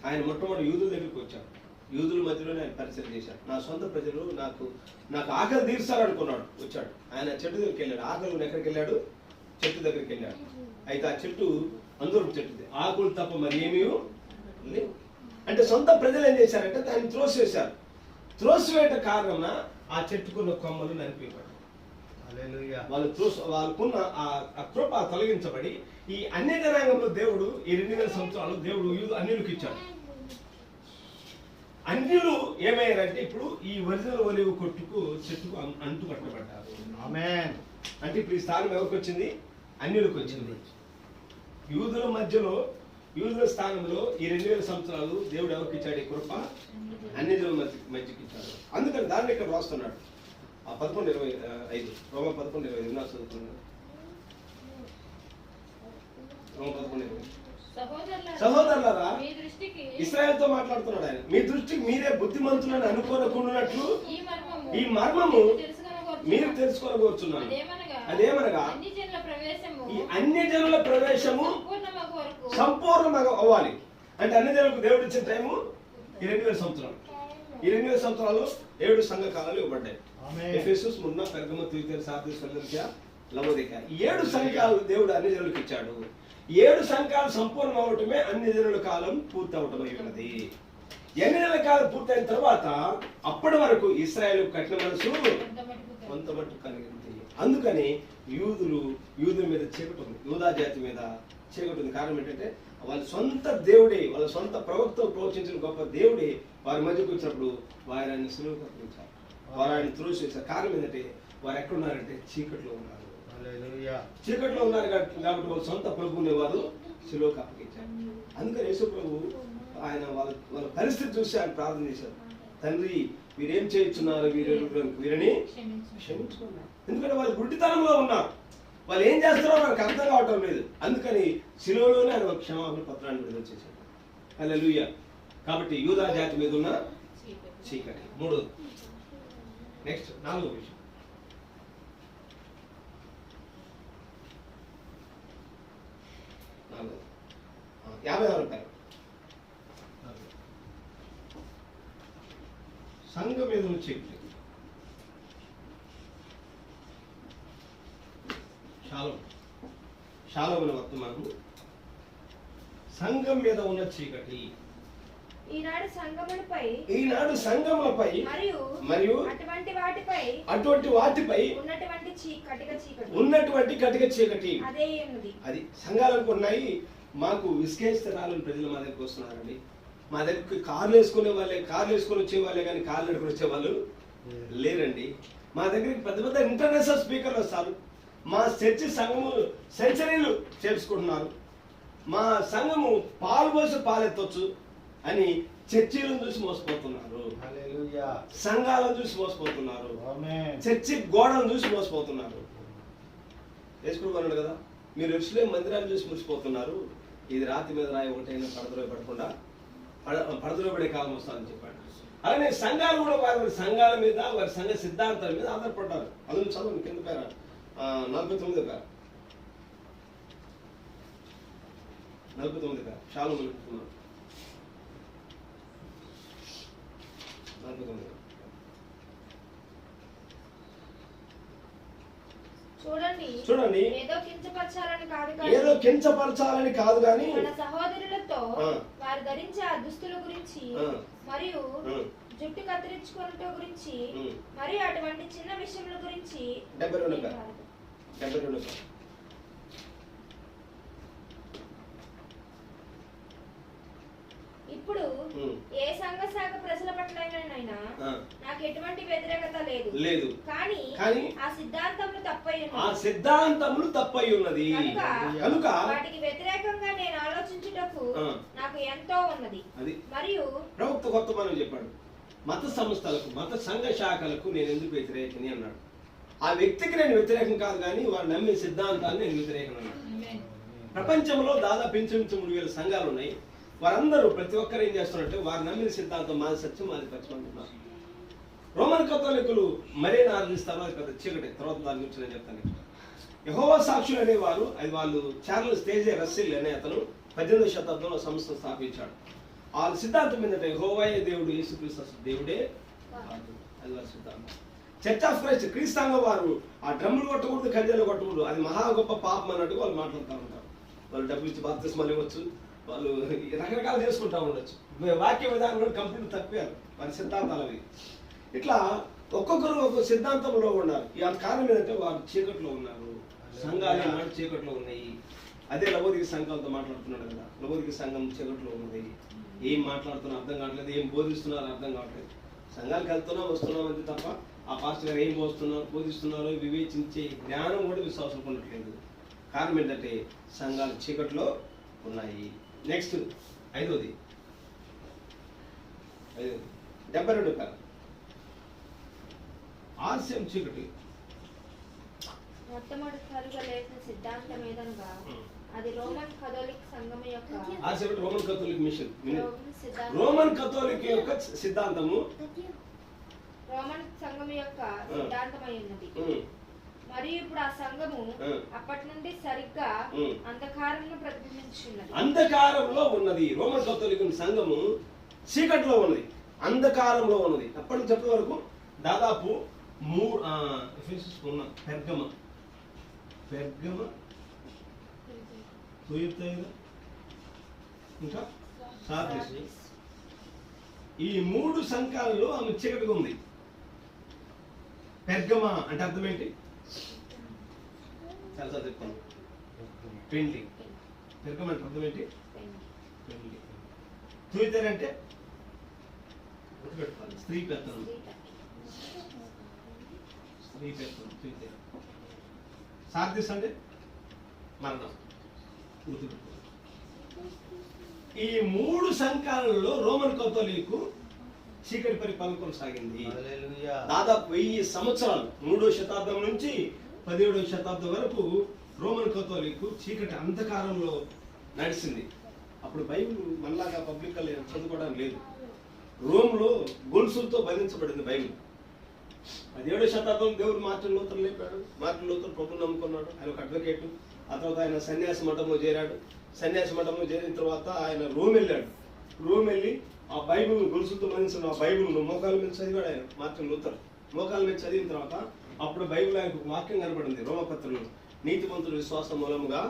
ఆయన మొట్టమొదటి యూదుల దగ్గరికి వచ్చాడు. యూదుల మధ్యలోనే ఆయన పరిచయం చేశాడు. నా సొంత ప్రజలు నాకు ఆకలి తీర్చారు అనుకున్నాడు. వచ్చాడు. ఆయన చెట్టు దగ్గరికి వెళ్ళాడు. ఆకలి ఎక్కడికి వెళ్ళాడు? చెట్టు దగ్గరికి వెళ్ళాడు. అయితే ఆ చెట్టు అందరూ చెట్టుది, ఆకులు తప్ప మరి ఏమీ లేవు. అంటే సొంత ప్రజలు ఏం చేశారంటే దాన్ని త్రోసివేశారు. త్రోసివేట కారణం ఆ చెట్టుకున్న కొమ్మలు నరికివేయబడ్డాయి. వాళ్ళకున్న ఆ కృప తొలగించబడి ఈ అన్య జనాంగంలో దేవుడు ఈ 2000 సంవత్సరాలు దేవుడు అన్యులకు ఇచ్చాడు. అన్యులు ఏమయ్యారంటే ఇప్పుడు ఈ ఒరిజినల్ ఒలివ్ చెట్టుకు అంటు కట్టబడ్డారు. ఆమేన్. అంటే ఇప్పుడు ఈ స్థానం ఎవరికి వచ్చింది? అన్యులకు వచ్చింది. యూదుల మధ్యలో, యూదుల స్థానంలో ఈ 2000 సంవత్సరాలు దేవుడు ఎవరికి ఇచ్చాడు? ఈ కృప అన్యుల మధ్యకి ఇచ్చాడు. అందుకని దాన్ని ఇక్కడ రాస్తున్నాడు. 11:25 రోమా 11:25 విన్నా చదువుతున్నాడు. రోమా 11:25 సహోదరులారా, ఇశ్రాయేలుతో మాట్లాడుతున్నాడు ఆయన. మీ దృష్టికి మీరే బుద్ధిమంతులని అనుకోనకుండానట్లు ఈ మర్మము మీరు తెలుసుకోగలుగుతున్నాను. అదేమనగా ఈ అన్య జనుల ప్రవేశము సంపూర్ణంగా అవ్వాలి. అంటే అన్ని జనులకు దేవుడు ఇచ్చిన టైము ఈ 2000 సంవత్సరాలు. ఈ 2000 సంవత్సరాలు 7 సంఘ కాలాలు ఇవ్వబడ్డాయి. Ephesus, Smyrna, Pergamum, Thyatira, Sardis, Philadelphia, Laodicea. 7 సంఘాలు దేవుడు అన్ని జనులకు ఇచ్చాడు. 7 సంఘాలు సంపూర్ణం అవటమే అన్ని జనుల కాలం పూర్తి అవటమై ఉన్నది. 8 నెలల కాలం పూర్తయిన తర్వాత అప్పటి వరకు ఇశ్రాయేలు కఠిన మనసు కొంతమట్టు కలిగింది. అందుకని యూదుల మీద చీకటి ఉంది, యూదా జాతి మీద చీకటి ఉంది. కారణం ఏంటంటే వాళ్ళ సొంత దేవుడే, వాళ్ళ సొంత ప్రవక్త ప్రవచించిన గొప్ప దేవుడే వారి మధ్యకు వచ్చినప్పుడు వారు ఆయన సులువుగా అప్పగించారు. వారు ఆయన త్రోసివేశారు. కారణం ఏంటంటే వారు ఎక్కడున్నారంటే చీకట్లో ఉన్నారు. చీకట్లో ఉన్నారు కాబట్టి వాళ్ళ సొంత ప్రభువుని వారు సులువుగా అప్పగించారు. అందుకని యేసు ప్రభు ఆయన వాళ్ళ పరిస్థితి చూసి ఆయన ప్రార్థన చేశారు. తండ్రి, వీరేం చేస్తున్నారు? వీరిని క్షమించుకున్నారు. ఎందుకంటే వాళ్ళు గుడ్డితనంలో ఉన్నారు. వాళ్ళు ఏం చేస్తారో మనకు అర్థం కావటం లేదు. అందుకని శిలువలోనే ఆయన క్షమాపణ పత్రాన్ని విడుదల చేశారు. హల్లెలూయా. కాబట్టి యూదా జాతి మీద ఉన్న చీకటి. 3. నెక్స్ట్ 4వ విషయం. 56 సంఘం మీద ఉన్న చీకటి. షాలోముల వర్తమానం. సంఘం మీద ఉన్న చీకటి. ఈనాడు సంఘములపై మరియు అటువంటి వాటిపై ఉన్నటువంటి కటిక చీకటి. అది సంఘాలకు ఉన్నాయి. మాకు విశ్లేషిత రాలని ప్రజలు మా దగ్గరికి వస్తున్నారండి. మా దగ్గరికి కార్లు వేసుకునే వాళ్ళే, కార్లు వేసుకొని వచ్చే వాళ్ళే కానీ కార్లు నడుపుకొని వచ్చే వాళ్ళు లేరండి. మా దగ్గరికి పెద్ద పెద్ద ఇంటర్నేషనల్ స్పీకర్లు వస్తారు. మా చర్చి సంఘము సెంచరీలు చేసుకుంటున్నారు. మా సంఘము పాలు పోసి పాలెత్తొచ్చు అని చర్చిలను చూసి మోసపోతున్నారు. సంఘాలను చూసి మోసపోతున్నారు. చర్చి గోడలను చూసి మోసపోతున్నారు. వేసుకున్నాడు కదా, మీరు ఎరుసలేము మందిరాన్ని చూసి మురిసిపోతున్నారు. ఇది రాతి మీద రాయి ఒకటైనా పడదలో పడకుండా పడదలో పడే కాలం వస్తుందని చెప్పాడు. అలానే సంఘాలు కూడా వారి సంఘాల మీద, వారి సంఘ సిద్ధాంతాల మీద ఆధారపడ్డారు. అందులో చదువు కింద పేర 49 పేర 49 పేర షాలోము 49. చూడండి, ఏదో కించపరచాలని కాదు కానీ మన సహోదరులతో వారు ధరించే ఆ దుస్తుల గురించి మరియు జుట్టు కత్తిరించుకోవడం గురించి మరియు అటువంటి చిన్న విషయముల గురించి 72. ఇప్పుడు ఏ సంఘ శాఖ ప్రజల పట్లైనా నాకు ఎటువంటి వ్యతిరేకత లేదు. కానీ ఆ సిద్ధాంతములు తప్పై ఉన్నది. కనుక వాటికి వ్యతిరేకంగా నేను ఆలోచించుటకు నాకు ఎంతో ఉన్నది. మరియు ప్రవక్త కొత్త మనం చెప్పాడు, మత సంస్థలకు, మత సంఘ శాఖలకు నేను ఎందుకు వ్యతిరేకని అన్నాడు. ఆ వ్యక్తికి నేను వ్యతిరేకం కాదు, కానీ వారు నమ్మే సిద్ధాంతాన్ని నేను వ్యతిరేకం. ప్రపంచంలో దాదాపు ఇంచుమించు 3,000 సంఘాలు ఉన్నాయి. వారందరూ ప్రతి ఒక్కరు ఏం చేస్తున్నారంటే వారు నమ్మిన సిద్ధాంతం మాది సత్యం, మాది పక్షం అంటున్నారు. రోమన్ కథోలికులు మరేనా ఆరాధిస్తారో అది పెద్ద చీకటి. తర్వాత దాని గురించి నేను చెప్తాను. యెహోవా సాక్షులు అనేవారు, అది వాళ్ళు చార్లెస్ తేజే రస్సిల్ అనే అతను 18వ శతాబ్దంలో సంస్థ స్థాపించాడు. వాళ్ళ సిద్ధాంతం ఏంటంటే యెహోవాయే దేవుడు, యేసుక్రీస్తు దేవుడే, అది వారి సిద్ధాంతం. చర్చ్ ఆఫ్ క్రైస్ట్ క్రీస్తాంగం వారు ఆ డ్రమ్ములు కొట్టకూడదు, కజ్జలు కొట్టకూడదు, అది మహా గొప్ప పాపం అన్నట్టు వాళ్ళు మాట్లాడుతూ ఉంటారు. వాళ్ళు డబ్బులు ఇచ్చి బాప్తిస్మాలు ఇవ్వచ్చు, వాళ్ళు రకరకాలు చేసుకుంటూ ఉండొచ్చు. వాక్య విధానం కూడా కంప్లీట్ తప్పారు వారి సిద్ధాంతాలు అవి. ఇట్లా ఒక్కొక్కరు ఒక్కొక్క సిద్ధాంతంలో ఉన్నారు. ఈ కారణం ఏంటంటే వారు చీకట్లో ఉన్నారు. సంఘాలు నాడు చీకట్లో ఉన్నాయి. అదే లవోదిక సంఘంతో మాట్లాడుతున్నాడు కదా, లవోదిక సంఘం చీకట్లో ఉన్నది. ఏం మాట్లాడుతున్నా అర్థం కావట్లేదు, ఏం బోధిస్తున్నారో అర్థం కావట్లేదు. సంఘాలకు వెళ్తున్నాం వస్తున్నాం అంతే తప్ప ఆ పాస్టర్ గారు ఏం బోధిస్తున్నారో వివేచించే జ్ఞానం కూడా విశ్వాసం ఉండట్లేదు. కారణం ఏంటంటే సంఘాలు చీకట్లో ఉన్నాయి. నెక్స్ట్ 5వది 72 కాదు, ఆలస్యం చీకటి. మొట్టమొదటిసారిగా లేచిన సిద్ధాంతం ఏదనగా అది రోమన్ కథోలిక్ సంఘం యొక్క Roman Catholic mission, Roman Catholic యొక్క సిద్ధాంతము రోమన్ సంఘం యొక్క సిద్ధాంతమై ఉన్నది. మరియు ఇప్పుడు ఆ సంఘము అప్పటి నుండి సరిగ్గా అంధకారంలో ప్రతిబింబించున్నది. అంధకారంలో ఉన్నది. రోమన్ కథోలిక్ సంఘము చీకట్లో ఉన్నది, అంధకారంలో ఉన్నది. అప్పటి నుంచి చెప్పే వరకు దాదాపు పెర్గమ ఇంకా సార్డిస్, ఈ 3 సంఘాలలో ఆమె చీకటిగా ఉంది. పెర్గమ అంటే అర్థం ఏంటి? చాలా చెప్తాను. పెండ్లి. పెర్గమ అంటే అర్థం ఏంటి? పెండ్లి. తుయితర్ అంటే స్త్రీ పెత్తనం, స్త్రీ పెత్తనం తుయితర్. సార్డిస్ అంటే మరణం. ఈ 3 సంఘాలలో రోమన్ కథోలిక్ చీకటి పరిపాలన కొనసాగింది. దాదాపు 1000 సంవత్సరాలు, 3వ శతాబ్దం నుంచి 17వ శతాబ్దం వరకు రోమన్ కథోలిక్ చీకటి అంధకారంలో నడిచింది. అప్పుడు బైబిల్ మనలాగా పబ్లిక్ చదువుకోవడానికి లేదు. రోమ్లో గొలుసులతో బంధించబడింది బైబిల్. 17వ శతాబ్దం దేవుడు మార్టిన్ లూథర్ లేపాడు. మార్టిన్ లూథర్ ప్రభువుని నమ్ముకున్నాడు. ఆయన ఒక అడ్వకేట్. ఆ తర్వాత ఆయన సన్యాసి మఠంలో చేరాడు. సన్యాసి మఠంలో చేరిన తర్వాత ఆయన రోమ్ వెళ్ళాడు. రోమ్ వెళ్ళి ఆ బైబిల్ గొలుసులతో బంధించిన ఆ బైబిల్ను మోకాల మీద చదివాడు ఆయన. మార్టిన్ లూథర్ మోకాల మీద చదివిన తర్వాత అప్పుడు బైబిల్ ఆయనకు ఒక వాక్యం కనబడింది రోమపత్రంలో, నీతిమంతుడు విశ్వాసం మూలముగా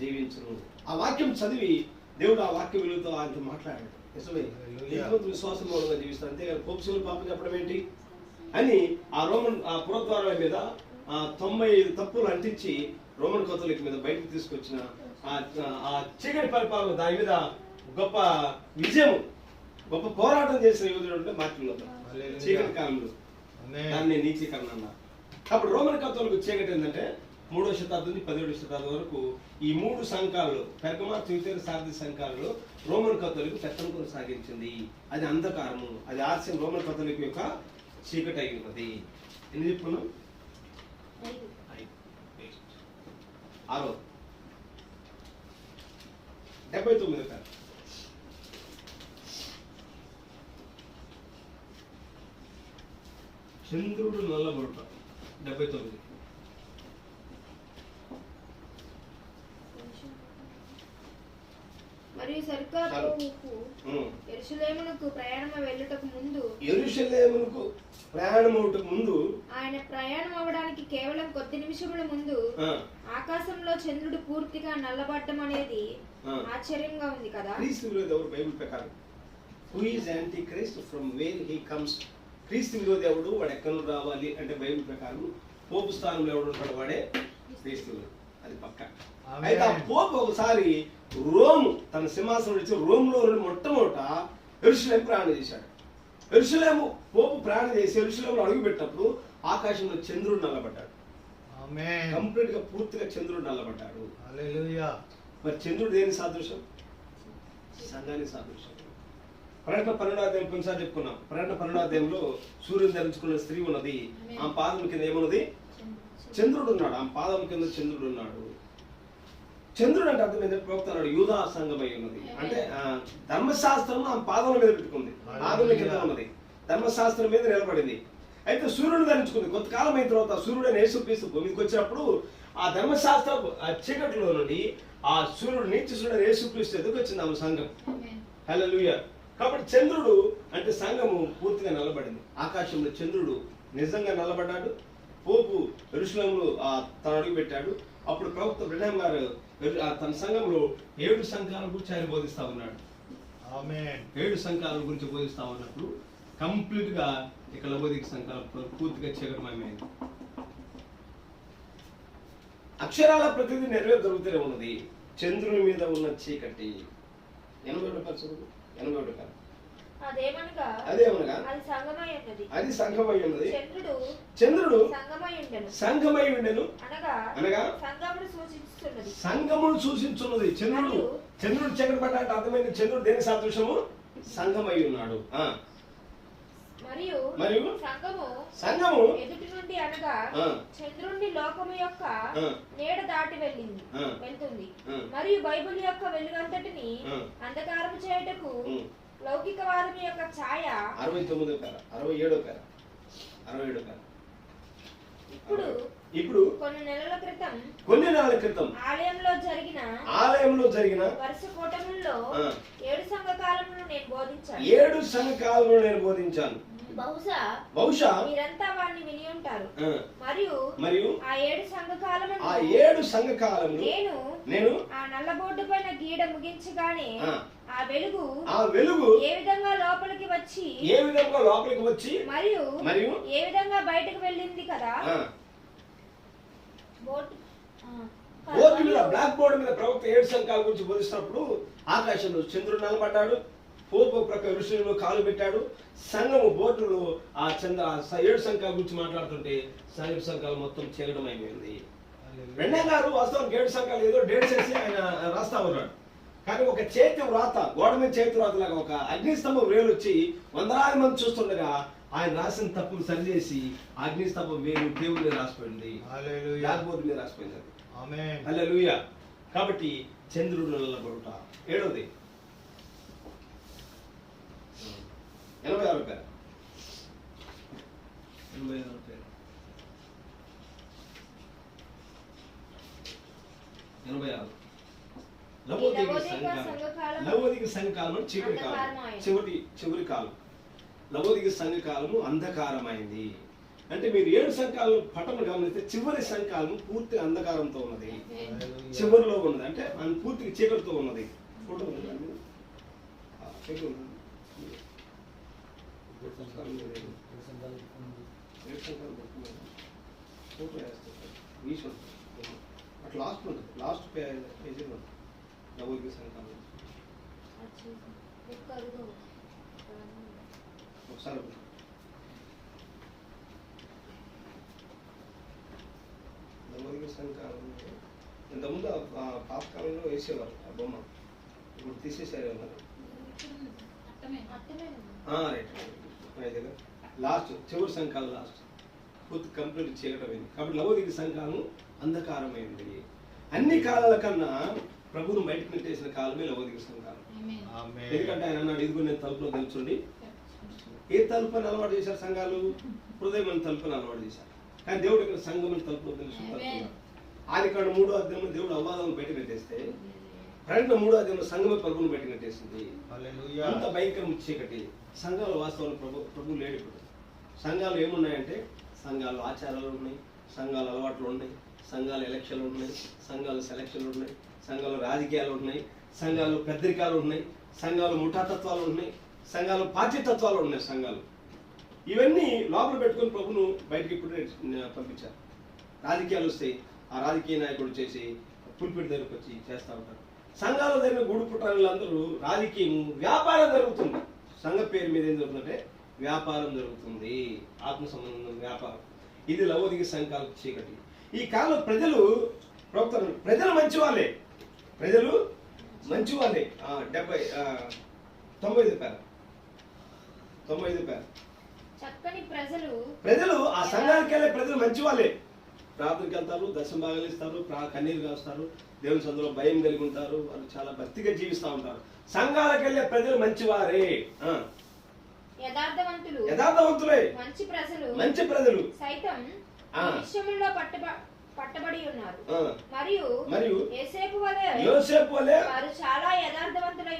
జీవించును. ఆ వాక్యం చదివి దేవుడు ఆ వాక్య విలువతో ఆయనతో మాట్లాడాడు. నిజమే, నీతిమంతుడు విశ్వాసం మూలంగా జీవిస్తాడు. అంతేగాని కోపశివులు పాపం చెప్పడం ఏంటి అని ఆ రోమన్ ఆ పురద్వారాల మీద 95 తప్పులు అంటించి రోమన్ కథోలిక్ మీద బయటకు తీసుకొచ్చిన ఆ చీకటి పరిపాలన, దాని మీద గొప్ప విజయం, గొప్ప పోరాటం చేసిన యోధుడు అంటే మార్టిన్ లూథర్. చీకటి కాలంలో దాన్ని నీచీకరణ అన్నారు. అప్పుడు రోమన్ కథోలిక్ చీకటి ఏంటంటే 3వ శతాబ్దం నుంచి 17వ శతాబ్దం వరకు ఈ 3 సంఘాలు పెర్గమ, తుయితైర్, సార్డిస్ సంఘాలలో రోమన్ కథోలిక్ పెత్తనం కొనసాగించింది. అది అంధకారము, అది ఆలస్యం. రోమన్ కథోలిక్ యొక్క చీకటి అయి ఉన్నది. ఎన్ని చెప్పుకున్నాం? 6. 79 కాదు, చంద్రుడు నల్లబొట్ట. 79. మరియు సరిగ్గా యెరూషలేమునకు ప్రయాణం వెళ్ళుటకు ముందు ఆయన ప్రయాణం అవడానికి కేవలం కొద్ది నిమిషముల ముందు ఆకాశంలో చంద్రుడు పూర్తిగా నల్లబడ్డం అనేది ఆశ్చర్యంగా ఉంది కదా. క్రీస్తు విరోధి ఎవరు బైబిల్ ప్రకారం? Who is anti Christ, from where he comes. క్రీస్తు విరోధి ఎవడు, వాడు ఎక్కడ నుండి రావాలి అంటే బైబిల్ ప్రకారం పోపు స్థానంలో ఎవడు ఉంటాడు, వాడే క్రీస్తు విరోధి. అది పక్క. అయితే ఆ పోపు ఒకసారి రోమ్ తన సింహాసనం విడిచి రోమ్లో మొట్టమొదట యెరూషలేము ప్రయాణం చేశాడు. యెరూషలేము పోపు ప్రయాణం చేసి యెరూషలేములో అడుగు పెట్టినప్పుడు ఆకాశంలో చంద్రుడు నల్లబడ్డాడు. కంప్లీట్ గా పూర్తిగా చంద్రుడు నల్లబడ్డాడు. మరి చంద్రుడు దేని సాదృశ్యం? సంఘానికి సాదృశ్యం. ప్రకటన 12వ అధ్యాయం కొన్నిసార్లు చెప్పుకున్నాం. ప్రకటన 12వ అధ్యాయంలో సూర్యుని ధరించుకున్న స్త్రీ ఉన్నది. ఆ పాదం కింద ఏమున్నది? చంద్రుడు ఉన్నాడు, ఆ పాదం కింద చంద్రుడు ఉన్నాడు. చంద్రుడు అంటే అర్థం ఏంటంటే ప్రవక్త అన్నాడు యూదా సంఘమై ఉన్నది అంటే ధర్మశాస్త్రం ఆ పాదం మీద పెట్టుకుంది, పాదం కింద ఉన్నది, ధర్మశాస్త్రం మీద నిలబడింది. అయితే సూర్యుడు ధరించుకుంది. కొంతకాలం అయిన తర్వాత సూర్యుడు యేసుక్రీస్తు భూమికి వచ్చినప్పుడు ఆ ధర్మశాస్త్ర ఆ చీకటిలో నుండి ఆ సూర్యుడు నీతి సూర్యుడు యేసుక్రీస్తు ఎదుగు వచ్చింది ఆమె సంఘం. హల్లెలూయా. కాబట్టి చంద్రుడు అంటే సంఘము పూర్తిగా నిలబడింది. ఆకాశంలో చంద్రుడు నిజంగా నిలబడ్డాడు. పోపు యెరూషలేములో తన అడుగు పెట్టాడు. అప్పుడు ప్రవక్త బ్రహ్మ గారు తన సంఘంలో 7 సంఘాల గురించి ఆయన బోధిస్తా ఉన్నాడు. 7 సంఘాల గురించి బోధిస్తా ఉన్నప్పుడు కంప్లీట్ గా ఇక్కడ లవోదిక సంఘాలు పూర్తిగా చీకటమయమైంది. అక్షరాల ప్రతిదీ నెరవేరు జరుగుతూనే ఉన్నది. చంద్రుని మీద ఉన్న చీకటి 81 అదేమనగా అది సంఘమై ఉన్నది. చంద్రుడు సంఘమై ఉండెను అనగా సంఘమును సూచించున్నది. చంద్రుడు చీకటపడ్డాట అర్థమైన చంద్రుడు దేని సాదృశ్యము? సంఘమై ఉన్నాడు. మరియు సంఘము ఎదుటి నుండి అనగా చంద్రుని లోకము యొక్క నీడ దాటి వెళ్తుంది. మరియు బైబిల్ యొక్క వెలుగంతటిని అంధకారము చేయుటకు లౌకికవాదం యొక్క ఛాయ 67 ఇప్పుడు కొన్ని నెలల క్రితం ఆలయంలో జరిగిన వరుస కూటముల్లో 7 సంఘకాలములను నేను బోధించాను. బహుశా మీరంతా వారిని విని ఉంటారు. మరియు ఆ 7 సంఘకాలములు నేను ఆ నల్లబోర్డు పైన గీడ ముగించగానే ఆ వెలుగు ఏ విధంగా లోపలికి వచ్చి మరియు ఏ విధంగా బయటకు వెళ్ళింది కదా. బోర్డు మీద బ్లాక్ బోర్డు మీద ప్రవక్త 7 సంఘాల గురించి బోధిస్తున్నప్పుడు ఆకాశంలో చంద్రుడు నిలబడ్డాడు. పోపు ప్రక్క ఋషులలో కాలు పెట్టాడు. సంఘము బోర్డులో ఆ 7 సంఘాల గురించి మాట్లాడుతుంటే 7 సంఘాలు మొత్తం చీకటమైపోయింది. రెండే గారు వాస్తవానికి 7 సంఘాలు ఏదో డేట్ చేసి ఆయన రాస్తా ఉన్నాడు. కానీ ఒక చేతి వ్రాత, గోడ మీద చేతి వ్రాత లాగా ఒక అగ్నిస్తంభం వేలు వచ్చి వందలాది మంది చూస్తుండగా ఆయన రాసిన తప్పులు సరిచేసి అగ్నిస్తంభం వేలు టేబుల్ మీద రాసిపోయింది, బ్లాక్ బోర్డు మీద రాసిపోయింది. హల్లెలూయా. కాబట్టి చంద్రుడు నిలబడుట. 7వది 86 పేరు. లవోదిక సంఘకాలం చివరి కాలం, చివరి కాలం. లవోదిక సంఘకాలము అంధకారమైంది. అంటే మీరు 7 సంఘాలు పట్టణం గమనిస్తే చివరి సంఘకాలం పూర్తి అంధకారంతో ఉన్నది, చివరిలో ఉన్నది. అంటే పూర్తిగా చీకటితో ఉన్నది. ఫోటో అట్లా లాస్ట్ పేజీలో లవోదిక సంఘకాలం ఒకసారి లవోదిక సంఘకాలం ఇంతకుముందు పాతకాలంలో వేసేవారు ఆ బొమ్మ, ఇప్పుడు తీసేసారు. లాస్ట్ చివరి సంఘకాలం లాస్ట్ పూర్తి కంప్లీట్ చీకటమైంది. కాబట్టి లవోదిక సంఘకాలం అంధకారమైంది. అన్ని కాలాల కన్నా ప్రభువును బయటకు నెట్టేసిన కాలమే లవోదిక సంఘకాలం. ఎందుకంటే ఆయన అన్నాడు, ఇదిగో నేను తలుపులో తెలుసుండి. ఏ తలుపుని అలవాటు చేశారు సంఘాలు? హృదయం తలుపుని అలవాటు చేశారు. కానీ దేవుడు ఇక్కడ సంఘం తలుపులో తెలుసు. ఆదికాండం 3వ అధ్యాయంలో దేవుడు అవ్వాలను బయట నెట్టేస్తే ప్రకటన 3వ అధ్యాయంలో సంఘమే ప్రభువును బయట నెట్టేసింది. అంత భయంకరం చీకటి. సంఘాల వాస్తవాలు ప్రభు లేడు. ఇప్పుడు సంఘాలు ఏమున్నాయంటే సంఘాలు ఆచారాలు ఉన్నాయి, సంఘాలు అలవాట్లు ఉన్నాయి, సంఘాలు ఎలక్షన్లు ఉన్నాయి, సంఘాలు సెలక్షన్లు ఉన్నాయి, సంఘాలు రాజకీయాలు ఉన్నాయి, సంఘాలు పెద్దరికాలు ఉన్నాయి, సంఘాలు ముఠాతత్వాలు ఉన్నాయి, సంఘాలు పార్టీతత్వాలు ఉన్నాయి. సంఘాలు ఇవన్నీ లోపల పెట్టుకుని ప్రభును బయటకి ఇప్పుడు పంపించారు. రాజకీయాలు వస్తాయి, ఆ రాజకీయ నాయకుడు చేసి పులిపిడి దగ్గరకు వచ్చి చేస్తూ ఉంటారు. సంఘాల దగ్గర గూడు పుట్టాలందరూ రాజకీయం వ్యాపారం జరుగుతుంది. సంఘ పేరు మీద ఏం జరుగుతుందంటే వ్యాపారం జరుగుతుంది, ఆత్మ సంబంధం వ్యాపారం. ఇది లవోదిక సంఘాల చీకటి. ఈ కాలం ప్రజలు మంచి వాళ్ళే, ప్రజలు మంచి వాళ్ళే. 95 చక్కని ప్రజలు ఆ సంఘానికి వెళ్ళే ప్రజలు మంచి వాళ్ళే. ప్రార్థనకి వెళ్తారు, దశమ భాగాలు ఇస్తారు, కన్నీరు కాస్తారు, దేవుని సందులో భయం కలిగి ఉంటారు, వాళ్ళు చాలా భక్తిగా జీవిస్తూ ఉంటారు. సంఘాలకు వెళ్ళే ప్రజలు మంచివారే, యథార్థవంతులే, మంచి ప్రజలు సైతం విషయంలో పట్టబడి ఉన్నారు. మరియు యోసేపు వలె వారు చాలా యథార్థవంతులై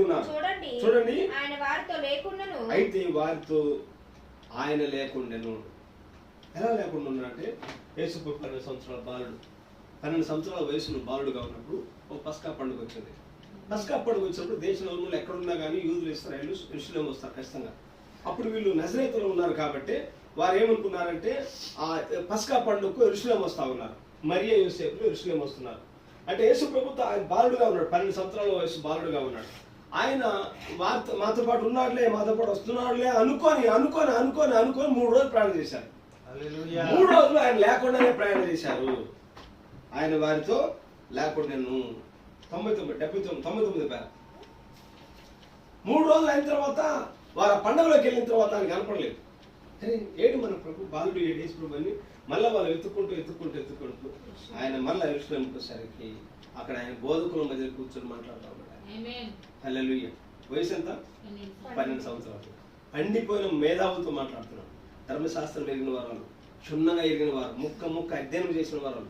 ఉన్నారు. చూడండి ఆయన వారితో లేకుండాను. అయితే వారితో ఆయన లేకుండాను. ఎలా లేకుండా ఉన్నారంటే యేసు 12 సంవత్సరాల బాలుడు, 12 సంవత్సరాల వయసులో బాలుడుగా ఉన్నప్పుడు ఒక పస్కా పండుగ వచ్చింది. పస్కా పండుగ వచ్చినప్పుడు దేశంలో ఎక్కడున్నా కానీ యూదులు ఇశ్రాయేలు యెరూషలేము వస్తారు ఖచ్చితంగా. అప్పుడు వీళ్ళు నజరేతులో ఉన్నారు కాబట్టి వారు ఏమనుకున్నారంటే ఆ పస్కా పండుగకు యెరూషలేము వస్తా ఉన్నారు. మరియా యోసేపులు యెరూషలేము వస్తున్నారు. అంటే యేసు ప్రభు బాలుడుగా ఉన్నాడు, 12 సంవత్సరాల వయసు బాలుడుగా ఉన్నాడు. ఆయన మాతో పాటు ఉన్నాడులే, మాతో పాటు వస్తున్నాడులే అనుకొని 3 రోజులు ప్రయాణం చేశారు. 3 రోజులు ఆయన లేకుండానే ప్రయాణం చేశారు. ఆయన వారితో లేకుండాను. 99 పేర 3 రోజులు అయిన తర్వాత వారు పండుగలోకి వెళ్ళిన తర్వాత ఆయన కనపడలేదు. ఏడు మన ప్రభు బాలుడు, ఏడు యేసు ప్రభు అని మళ్ళీ వాళ్ళు ఎత్తుకుంటూ ఆయన మళ్ళీ యెరూషలేముకి వచ్చేసరికి అక్కడ ఆయన బోధకుల మధ్య కూర్చొని మాట్లాడుతూ ఉన్నాడు. హల్లెలూయా. వయసు ఎంత? 12 సంవత్సరాలు. పండిపోయిన మేధావులతో మాట్లాడుతున్నాడు. ధర్మశాస్త్రం ఎరిగిన వారు, క్షుణ్ణంగా ఎరిగిన వారు, ముక్క అధ్యయనం చేసిన వారు,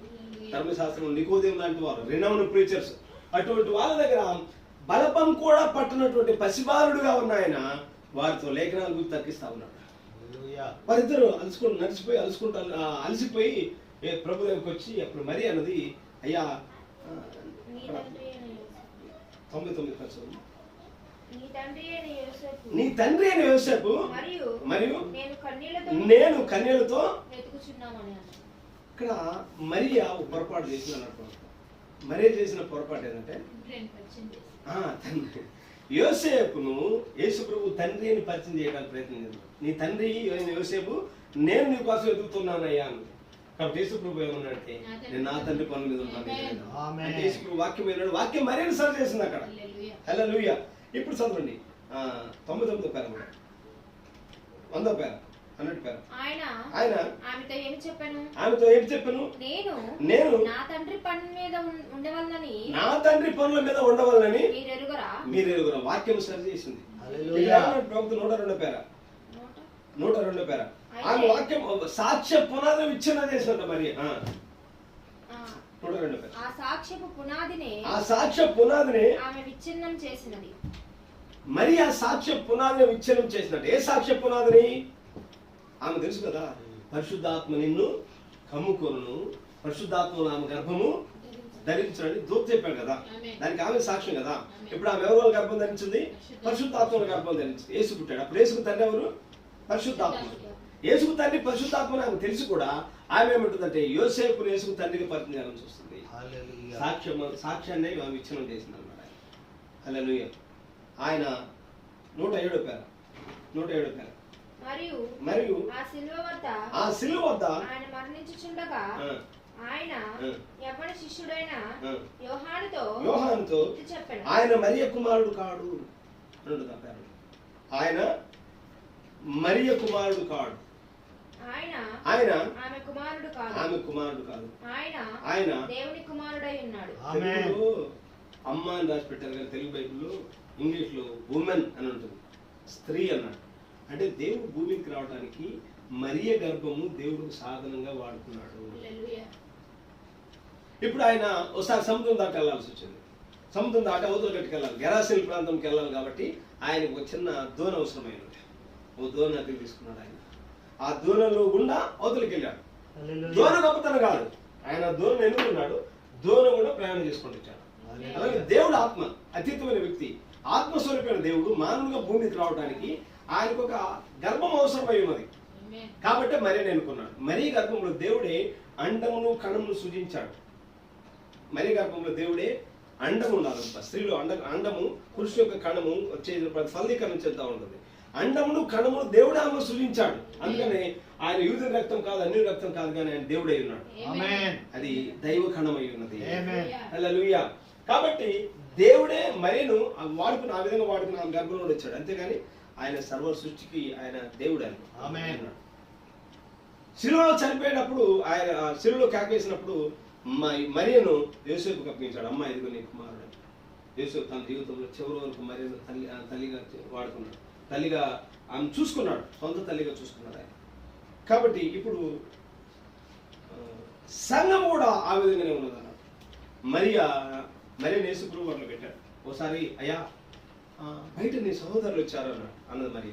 ధర్మశాస్త్రం నికోదేము లాంటి వారు, రినౌన్ ప్రీచర్స్, అటువంటి వాళ్ళ దగ్గర బలపం కూడా పట్టినటువంటి పసిబాలుడుగా ఉన్న ఆయన వారితో లేఖనాల గురించి తర్కిస్తా ఉన్నాడు. వారిద్దరు అలసిపోయి ప్రభు దగ్గరికి వచ్చి అప్పుడు మరి అన్నది, అయ్యా 99 నీ తండ్రి అయిన యోసేపు మరియు నేను కన్యలతో ఇక్కడ మరియా పొరపాటు చేసింది అన్నట్టు. మరియా చేసిన పొరపాటు ఏంటంటే యోసేపును యేసు ప్రభు తండ్రి అని పరిచయం చేయడానికి ప్రయత్నం చేద్దాం. నీ తండ్రి యోసేపు, నేను నీ కోసం ఎదుగుతున్నానయ్యా అని. కాబట్టి యేసు ప్రభు ఏమన్నాడంటే నేను నా తండ్రి పనుల మీద ఉన్నాను అంటే యేసు ప్రభు వాక్యం విన్నాడు. వాక్యం మరీ సరి చేసింది అక్కడ. హల్లెలూయా. ఇప్పుడు చదవండి 99 పేర, 100 పేర, 100 పేర. ఆయన ఆమెతో ఏమి చెప్పాను? నేను నా తండ్రి పనుల మీద ఉండవలనని మీరు ఎరుగురా. వాక్యం సరి చేసింది. 102 పేర, 102 పేర. ఆమె వాక్యం సాక్ష్య పునాది విచ్ఛిన్నం చేసినట్ట మరి. 102 పేర. ఆ సాక్ష్య పునాదిని ఆమె విచ్ఛిన్నం చేసినది. మరి ఆ సాక్ష్య పునాదిని విచ్ఛిన్నం చేసినట్టు. ఏ సాక్ష్య పునాదిని? ఆమె తెలుసు కదా, పరిశుద్ధాత్మ నిన్ను కమ్ముకొను, పరిశుద్ధాత్మ ఆమె గర్భము ధరించడానికి దూత చెప్పాడు కదా, దానికి ఆమె సాక్ష్యం కదా. ఇప్పుడు ఆమె ఎవరు గర్భం ధరించింది? పరిశుద్ధాత్మ గర్భం ధరించింది. యేసు పుట్టాడు. అప్పుడు యేసుకు తండ్రి ఎవరు? పరిశుద్ధాత్మ. యేసుకు తండ్రి పరిశుద్ధాత్మని ఆమె తెలిసి కూడా ఆమె ఏమంటుందంటే యోసేపు యేసుకు తండ్రికి పరిచయం చేయాలని చూస్తుంది. సాక్ష్యాన్ని ఆమె విచ్ఛిన్నం చేసింది అన్నమాట. హల్లెలూయా. ఆయన 107 పేర, 107 పేర. మరియు ఆ సిలువ వద్ద ఆయన మరణించుచుండగా ఆయన యవ్వన శిష్యుడైన యోహానుతో చెప్పాడు, ఆయన మరియ కుమారుడు కాడు. ఆయన మరియ కుమారుడు కాడు. ఆయన ఆమె కుమారుడు కాదు. ఆయన దేవుని కుమారుడై ఉన్నాడు. అమ్మ అని రాసి పెట్టారు కానీ తెలుగు బైబిల్లో, ఇంగ్లీష్ లో ఉమెన్ అని ఉంటుంది, స్త్రీ అన్నాడు. అంటే దేవుడు భూమికి రావడానికి మరియ గర్భము దేవుడు సాధనంగా వాడుకున్నాడు. ఇప్పుడు ఆయన ఒకసారి సముద్రం దాకా వెళ్లాల్సి వచ్చింది. సముద్రం దాకా అవతల గట్టుకు వెళ్ళాలి, గెరాసిన్ ప్రాంతంకి వెళ్ళాలి. కాబట్టి ఆయనకు ఒక చిన్న దోణ అవసరమైనది. ఓ దోణ అతికి తీసుకున్నాడు ఆయన. ఆ దోణలో గుండా అవతలకి వెళ్ళాడు. దోణ గొప్పతనం కాదు, ఆయన దోణ ఎన్నుకున్నాడు, దోణ కూడా ప్రయాణం చేసుకుంటూ వచ్చాడు. అలాగే దేవుడు ఆత్మ, అతీతమైన వ్యక్తి, ఆత్మస్వరూపమైన దేవుడు మానవునిగా భూమికి రావడానికి ఆయనకు ఒక గర్భం అవసరమై ఉన్నది. కాబట్టి మరీ ఎన్నుకున్నాడు. మరీ గర్భంలో దేవుడే అండమును కణమును సృజించాడు. మరీ గర్భంలో దేవుడే అండము ఉండాలి. స్త్రీలో అండము, పురుషుల యొక్క కణము వచ్చే ఫలీకరణ చెందుతూ ఉంటుంది. అండమును కణమును దేవుడే ఆమె సృజించాడు. అందుకని ఆయన యూదుల రక్తం కాదు, అన్యుల రక్తం కాదు, కానీ ఆయన దేవుడై ఉన్నాడు. అది దైవ కణమై ఉన్నది. హల్లెలూయా. కాబట్టి దేవుడే మరీను వాడుకుని ఆ విధంగా వాడుకుని ఆమె గర్భంలో వచ్చాడు. అంతేగాని ఆయన సర్వ సృష్టికి ఆయన దేవుడు. శిలువలో చనిపోయేటప్పుడు ఆయన శిలువలో కేకేసినప్పుడు మరియను యోసేపుకు అప్పగించాడు. అమ్మ ఇదిగో నీ కుమారుడు. యోసేపు తన జీవితంలో చివరి వరకు మరియను తల్లిగా వాడుకున్నాడు. తల్లిగా ఆమె చూసుకున్నాడు, సొంత తల్లిగా చూసుకున్నాడు ఆయన. కాబట్టి ఇప్పుడు సంఘం కూడా ఆ విధంగానే ఉన్నదన్నాడు. మరియ యేసుప్రభు వాటిలో పెట్టాడు. ఒకసారి అయ్యా బయట నీ సహోదరులు వచ్చారు అన్నది మరి.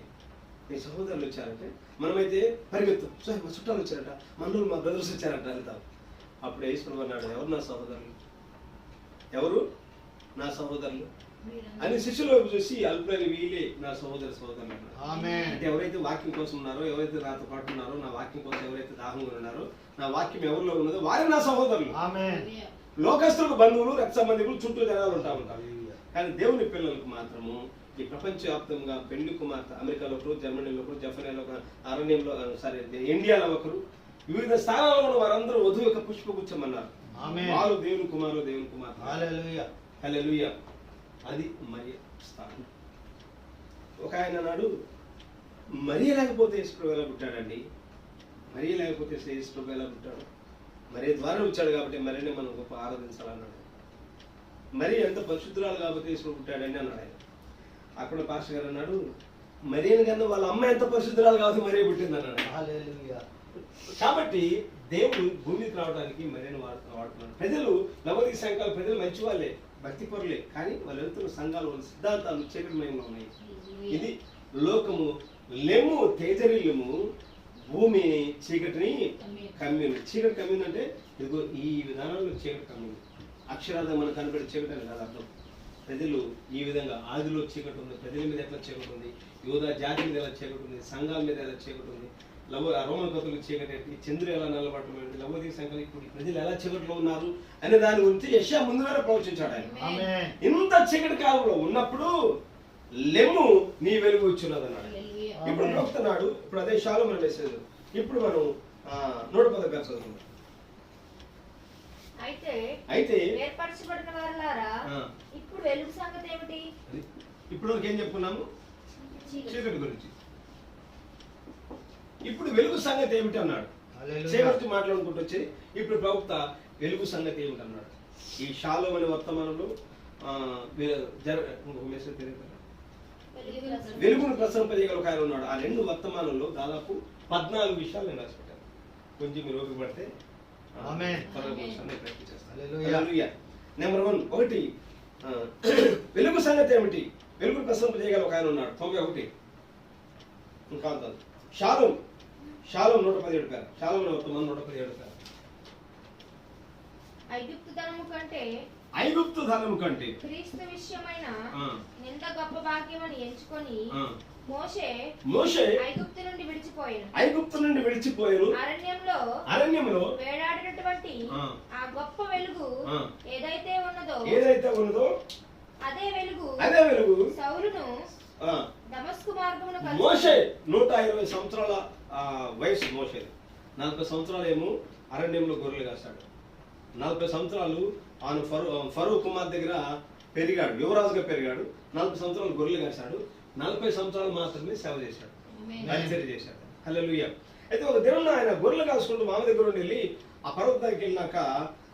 నీ సహోదరులు వచ్చారంటే మనమైతే పరిగెత్తాం, సార్ మా చుట్టాలు వచ్చారట, మనలో మా బ్రదర్స్ వచ్చారట వెళ్తాం. అప్పుడు యేసుప్రభు అన్నాడు, ఎవరు నా సహోదరులు, ఎవరు నా సహోదరులు అని శిష్యులు చూసి అల్పులైన వీళ్ళే నా సహోదరులు అన్నారు. అంటే ఎవరైతే వాక్యం కోసం ఉన్నారో, ఎవరైతే నాతో పాటు ఉన్నారో, నా వాక్యం కోసం ఎవరైతే దాహంగా ఉన్నారో, నా వాక్యం ఎవరిలో ఉన్నదో వారే నా సహోదరులు. లోకస్తులకు బంధువులు, రక్త సంబంధికులు చుట్టూ జనాలు ఉంటారు. కానీ దేవుని పిల్లలకు మాత్రము ఈ ప్రపంచవ్యాప్తంగా పెళ్లి కుమార్తె, అమెరికాలో ఒకరు, జర్మనీలో ఒకరు, జపాన్లో ఒక, అరణ్యంలో ఇండియాలో ఒకరు, వివిధ స్థానాల్లో వారందరూ వధువు యొక్క పుష్పగుచ్చమన్నారు. వారు దేవుని కుమారులు, దేవుని కుమార్తె. హల్లెలూయా. అది మరియ స్థానం. ఒక ఆయన నాడు మరియ లేకపోతే యేసుప్రభు ఎలా పుట్టాడండి? మరియ లేకపోతే యేసుప్రభు ఎలా పుట్టాడు? మరియ ద్వారా వచ్చాడు కాబట్టి మరియని మనం గొప్ప ఆరాధించాలన్నాడు. మరి ఎంత పరిశుద్ధురాలు కాబట్టి యేసుప్రభు పుట్టాడండి అన్నాడు ఆయన. అక్కడ పాస్టర్ గారు అన్నాడు, మరియని కన్నా వాళ్ళ అమ్మ ఎంత పరిశుద్ధురాలు కాబట్టి మరియ పుట్టింది అన్నాడు. కాబట్టి దేవుడు భూమికి రావడానికి మరియని వాడుతున్నాడు. ప్రజలు లవోదికయ సంఘాల ప్రజలు మంచి వాళ్ళే, భక్తి పరులే, కానీ వాళ్ళు వెళ్తున్న సంఘాలు, వాళ్ళ సిద్ధాంతాలు చీకటిమయంగా ఉన్నాయి. ఇది లోకము లెమ్ము తేజరిల్లుము, భూమి చీకటిని కమ్యూని. చీకటి కమ్యూని అంటే ఇదిగో ఈ విధానంలో చీకటి కమ్యూని. అక్షరార్థం మనకు కనబడే చీకటి అని కాదు అర్థం. ప్రజలు ఈ విధంగా ఆదిలో చీకటి ఉంది, ప్రజల మీద ఎట్లా చీకటి ఉంది, యోధా జాతి మీద ఎలా చీకటి ఉంది, సంఘాల మీద ఎలా చీకటి ఉంది, రోమన్ కథలకు చీకటి, చంద్రుడు ఎలా నిలబడటం, లవోదికయ సంఘాలు ఇప్పుడు ప్రజలు ఎలా చీకటిలో ఉన్నారు అనే దాని గురించి యెషయా ముందుగానే ప్రవచించాడు ఆయన. ఇంత చీకటి కాలంలో ఉన్నప్పుడు లెమ్ము నీ వెలుగు వచ్చున్నదన్నాడు. ఇప్పుడు ప్రవక్తన్నాడు. ఇప్పుడు అదే షాలోమోను మెసేజ్. ఇప్పుడు మనం 110 చదువుతున్నాం. అయితే ఏర్పరచబడిన వారలారా, ఇప్పుడు వెలుగు సంగతి ఏమిటి? ఇప్పుడు ఏం చెప్పుకున్నాము? చీకటి గురించి. ఇప్పుడు వెలుగు సంగతి ఏమిటి అన్నాడు. చీకటి మాట్లాడుకుంటూ వచ్చి ఇప్పుడు ప్రవక్త వెలుగు సంగతి ఏమిటి అన్నాడు. ఈ షాలోమోను అనే వర్తమానంలో వెలుగును ప్రసరింపజేయగల ఒక ఆయన ఉన్నాడు. ఆ 2 వర్తమానంలో దాదాపు 14 విషయాలు నేను రాసిపెట్టాను. కొంచెం మీరు ఓపిక పడితే నెంబర్ 1, ఒకటి వెలుగు సంగతి ఏమిటి, వెలుగును ప్రసరింపజేయగల ఒక ఆయన ఉన్నాడు. 91 ఇంకా షాలోమ్ 117 పేరు. షాలోమోను వర్తమానం 117 పేరు. ఐగుప్తు ధనము కంటే క్రీస్తు విషయమైన ఎంత గొప్ప భాగ్యమని ఎంచుకొని మోషే ఐగుప్తు నుండి విడిచిపోయారు. అరణ్యంలో వేలాడినటువంటి ఆ గొప్ప వెలుగు ఏదైతే ఉన్నదో అదే వెలుగు సౌలును దమస్కు మార్గమున మోషే 120 సంవత్సరాల వయసు. మోషే 40 సంవత్సరాలు ఏమో అరణ్యంలో గొర్రెలు కాస్తాడు. 40 సంవత్సరాలు ఆయన ఫరో కుమార్ దగ్గర పెరిగాడు, యువరాజుగా పెరిగాడు. 40 సంవత్సరాలు గొర్రెలు కాశాడు. 40 సంవత్సరాలు మాత్రమే సేవ చేశాడు, పరిచర్య చేశాడు. హల్లెలూయా. అయితే ఒక దినం ఆయన గొర్రెలు కాసుకుంటూ మామ దగ్గర వెళ్ళి ఆ పర్వతానికి వెళ్ళినాక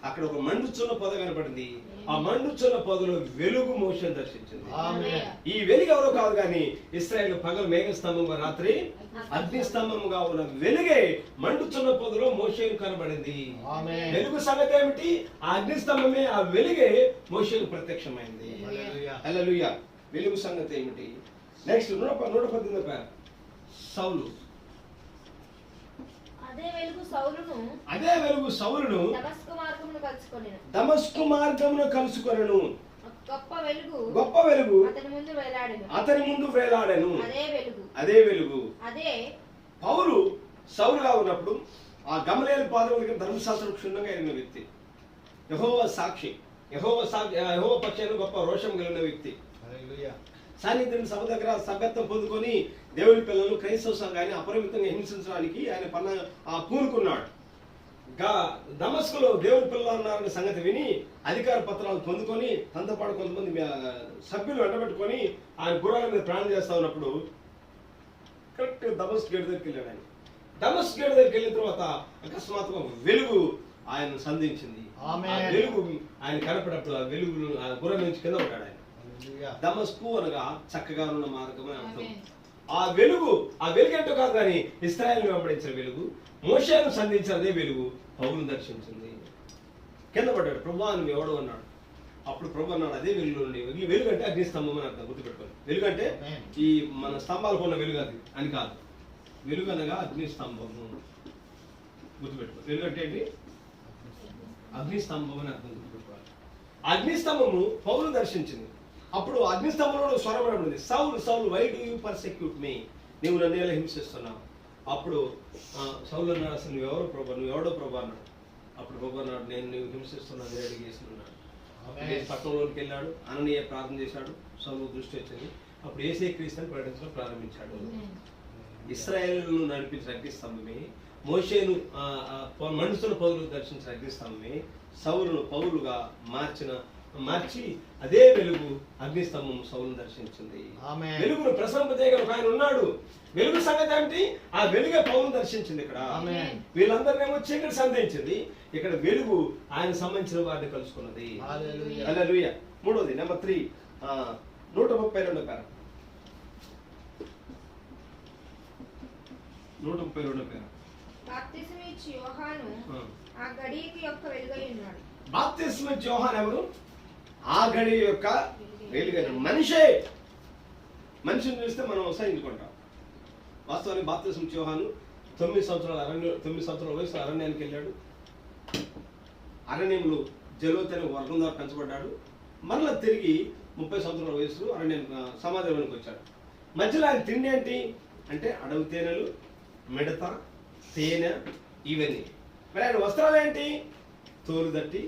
అక్కడ ఒక మండుచున్న పొద కనపడింది. ఆ మండుచున్న పొదలో వెలుగు మోషేను దర్శించింది. ఈ వెలుగు ఎవరో కాదు కానీ ఇశ్రాయేలు పగలు మేఘస్తంభంగా, రాత్రి అగ్నిస్తంభంగా ఉన్న వెలుగే మండుచున్న పొదలో మోషేను కనబడింది. వెలుగు సంగతి ఏమిటి? ఆ అగ్నిస్తంభమే, ఆ వెలుగే మోషేకు ప్రత్యక్షమైంది. హల్లెలూయా. వెలుగు సంగతి ఏమిటి? నెక్స్ట్ 118 సౌలు. అదే వెలుగు సౌలును దమస్కు మార్గమున కలుసుకొనెను. గొప్ప వెలుగు అతని ముందు వేలాడెను. అదే వెలుగు. పౌలు సౌలుగా ఉన్నప్పుడు ఆ గమలీయేలు పాదముల దగ్గర ధర్మశాస్త్రం క్షుణ్ణంగా ఎరిగిన వ్యక్తి, యెహోవా సాక్షి, యెహోవా పక్షాన గొప్ప రోషం కలిగిన వ్యక్తి. సాన్నిధ్యం సభ దగ్గర సభ్యత్వం పొందుకొని దేవుని పిల్లలు, క్రైస్తవ సంఘాన్ని అపరిమితంగా హింసించడానికి ఆయన పూనుకున్నాడు. దమస్కులో దేవుని పిల్లలు ఉన్నారనే సంగతి విని అధికార పత్రాలు పొందుకొని తనతో పాటు కొంతమంది సభ్యులు వెంటబెట్టుకొని ఆయన గుర్రాల మీద ప్రయాణం చేస్తా ఉన్నప్పుడు కరెక్ట్ దమస్కు గేట్ దగ్గరికి వెళ్ళాడు. ఆయన దమస్కు గేటు దగ్గరికి వెళ్ళిన తర్వాత అకస్మాత్తుగా వెలుగు ఆయన సంధించింది. ఆ వెలుగు ఆయన కనపడప్పుడు ఆ వెలుగు ఆ గుర్రం నుంచి కింద ఉంటాడు ఆయన. దమస్కు అనగా చక్కగా ఉన్న మార్గం అని అర్థం. ఆ వెలుగు ఏంటో కాదు కానీ ఇశ్రాయేలును వెంబడించిన వెలుగు, మోషేను సంధించిన అదే వెలుగు పౌలును దర్శించింది. కింద పడ్డాడు. ప్రభువా నువ్వు ఎవడు అన్నాడు. అప్పుడు ప్రభు అన్నాడు అదే వెలుగు నుండి. వెలుగు అంటే అగ్ని స్తంభం అని అర్థం, గుర్తుపెట్టుకోండి. వెలుగు అంటే ఈ మన స్తంభాలకు ఉన్న వెలుగు అది అని కాదు. వెలుగు అనగా అగ్ని స్తంభము, గుర్తుపెట్టుకోండి. వెలుగు అంటే ఏంటి? అగ్ని స్తంభం అని అర్థం, గుర్తుపెట్టుకోవాలి. అగ్ని స్తంభము పౌలును దర్శించింది. అప్పుడు అగ్నిస్తంభంలో స్వరం పడింది, సౌలు సౌలు వై డు యూ పర్సెక్యూట్ మీ, నీవు నన్ను ఎలా హింసిస్తున్నావు. అప్పుడు సౌలు అన్నాడు, అసలు నువ్వెవరో ప్రభా, నువ్వెవడో ప్రభా అన్నాడు. అప్పుడు ప్రభు అన్నాడు, నేను నువ్వు హింసిస్తున్నాను అడిగేస్తున్నాడు. పట్టణంలోకి వెళ్ళాడు, అననీయ ప్రార్థన చేశాడు, సౌలు దృష్టి వచ్చింది. అప్పుడు యేసే క్రీస్తుని ప్రకటించడం ప్రారంభించాడు. ఇశ్రాయేలును నడిపించిన అగ్నిస్తంభమే, మోషేను మనుషుల పౌరులు దర్శించిన అగ్నిస్తంభమే సౌలును పౌరులుగా మార్చి అదే వెలుగు అగ్నిస్తంభం సౌలును దర్శించింది. వెలుగును ప్రసరింపజేయగల ఒక ఆయన ఉన్నాడు. వెలుగు సంగతి ఏంటి? ఆ వెలుగే పౌలును దర్శించింది. ఇక్కడ వీళ్ళందరినేమో చీకటి సంధించింది. ఇక్కడ వెలుగు ఆయన సంబంధించిన వారిని కలుసుకున్నది. హల్లెలూయా. మూడోది నెంబర్ 3, 132 పేర. 132 పేర. బాప్తిస్మం ఇచ్చి యోహాను ఆ గడియకి యొక్క వెలుగై ఉన్నాడు. బాప్తిస్మం ఇచ్చి యోహాను ఎవరు? ఆ గడి యొక్క వెలుగైన మనిషిని చూస్తే మనం సహించుకుంటాం. వాస్తవానికి బాప్తిస్మం ఇచ్చి యోహాను 9 సంవత్సరాల వయసులో అరణ్యానికి వెళ్ళాడు. అరణ్యంలో జలోతని వర్గం ద్వారా పెంచబడ్డాడు. మరలా తిరిగి 30 సంవత్సరాల వయసులో సమాధిలోనికి వచ్చాడు. మధ్యలో ఆయన తిండి ఏంటి అంటే అడవి తేనెలు, మిడత, తేనె, ఇవన్నీ. మరి ఆయన వస్త్రాలు ఏంటి? తోలు దట్టి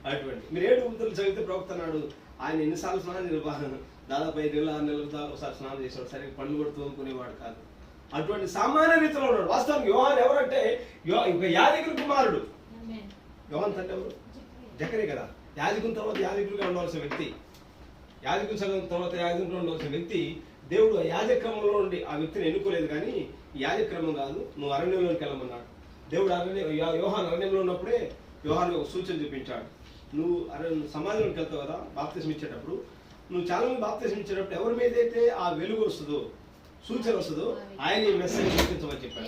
అటువంటి. మీరు 7 ఉత్తరాలు చదివితే ప్రవక్తన్నాడు ఆయన ఎన్నిసార్లు స్నానం చేయాలి, దాదాపు 5 నెలలు 6 నెలలతో ఒకసారి స్నానం చేసేవాడు. సరిగ్గా పళ్ళు కూడా తోముకునేవాడు కాదు. అటువంటి సామాన్య రీతిలో ఉన్నాడు. వాస్తవానికి యోహాను ఎవరంటే యాజకుని కుమారుడు. యోహాను తండ్రి ఎవరు? జకరియా కదా. యాజకుని తర్వాత యాజకుడిగా ఉండవలసిన వ్యక్తి, యాజకుని సగం తర్వాత యాజకుడిగా ఉండవలసిన వ్యక్తి. దేవుడు ఆ యాజక్రమంలో ఉండి ఆ వ్యక్తిని ఎన్నుకోలేదు, కానీ యాజక్రమం కాదు, నువ్వు అరణ్యంలోకి వెళ్ళమన్నాడు. దేవుడు యోహాను అరణ్యంలో ఉన్నప్పుడే యోహాను ఒక సూచన చూపించాడు. నువ్వు సమాజంలోకి వెళ్తావు కదా బాప్తిస్మం ఇచ్చేటప్పుడు, నువ్వు చాలా మంది బాప్తిస్మం ఇచ్చేటప్పుడు ఎవరి మీద అయితే ఆ వెలుగు వస్తుందో, సూచన వస్తుందో ఆయన ఈ మెసేజ్ చూపించమని చెప్పాడు.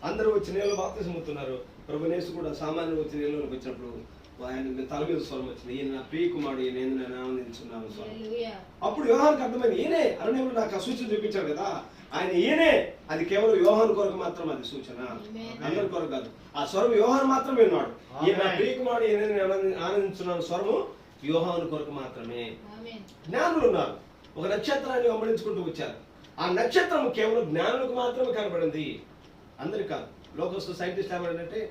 అందరూ వచ్చి నీళ్ళు బాప్తిస్మం అవుతున్నారు. ప్రభు యేసు కూడా సామాన్యులు వచ్చి నీళ్ళలోకి వచ్చినప్పుడు ఆయన తల మీద స్వరం వచ్చింది, ఈయన నా ప్రియ కుమారుడు, నేను ఆనందించున్నాను స్వరం. అప్పుడు యోహానుకి అర్థమైంది, ఈయనే అరణ్యంలో నాకు ఆ సూచన చూపించాడు కదా, ఆయన ఈయనే. అది కేవలం యోహాను కొరకు మాత్రం అది సూచన, అందరి కొరకు కాదు. ఆ స్వరం యోహాను మాత్రమే విన్నాడు. ఈయన నా ప్రియ కుమారుడు, ఈయన ఆనందించున్నాను స్వరము యోహాను కొరకు మాత్రమే. జ్ఞానులు ఉన్నారు, ఒక నక్షత్రాన్ని వెంబడించుకుంటూ వచ్చారు. ఆ నక్షత్రం కేవలం జ్ఞానులకు మాత్రమే కనబడింది, అందరికి కాదు. లోకస్తు సైంటిస్ట్ ఏమంటే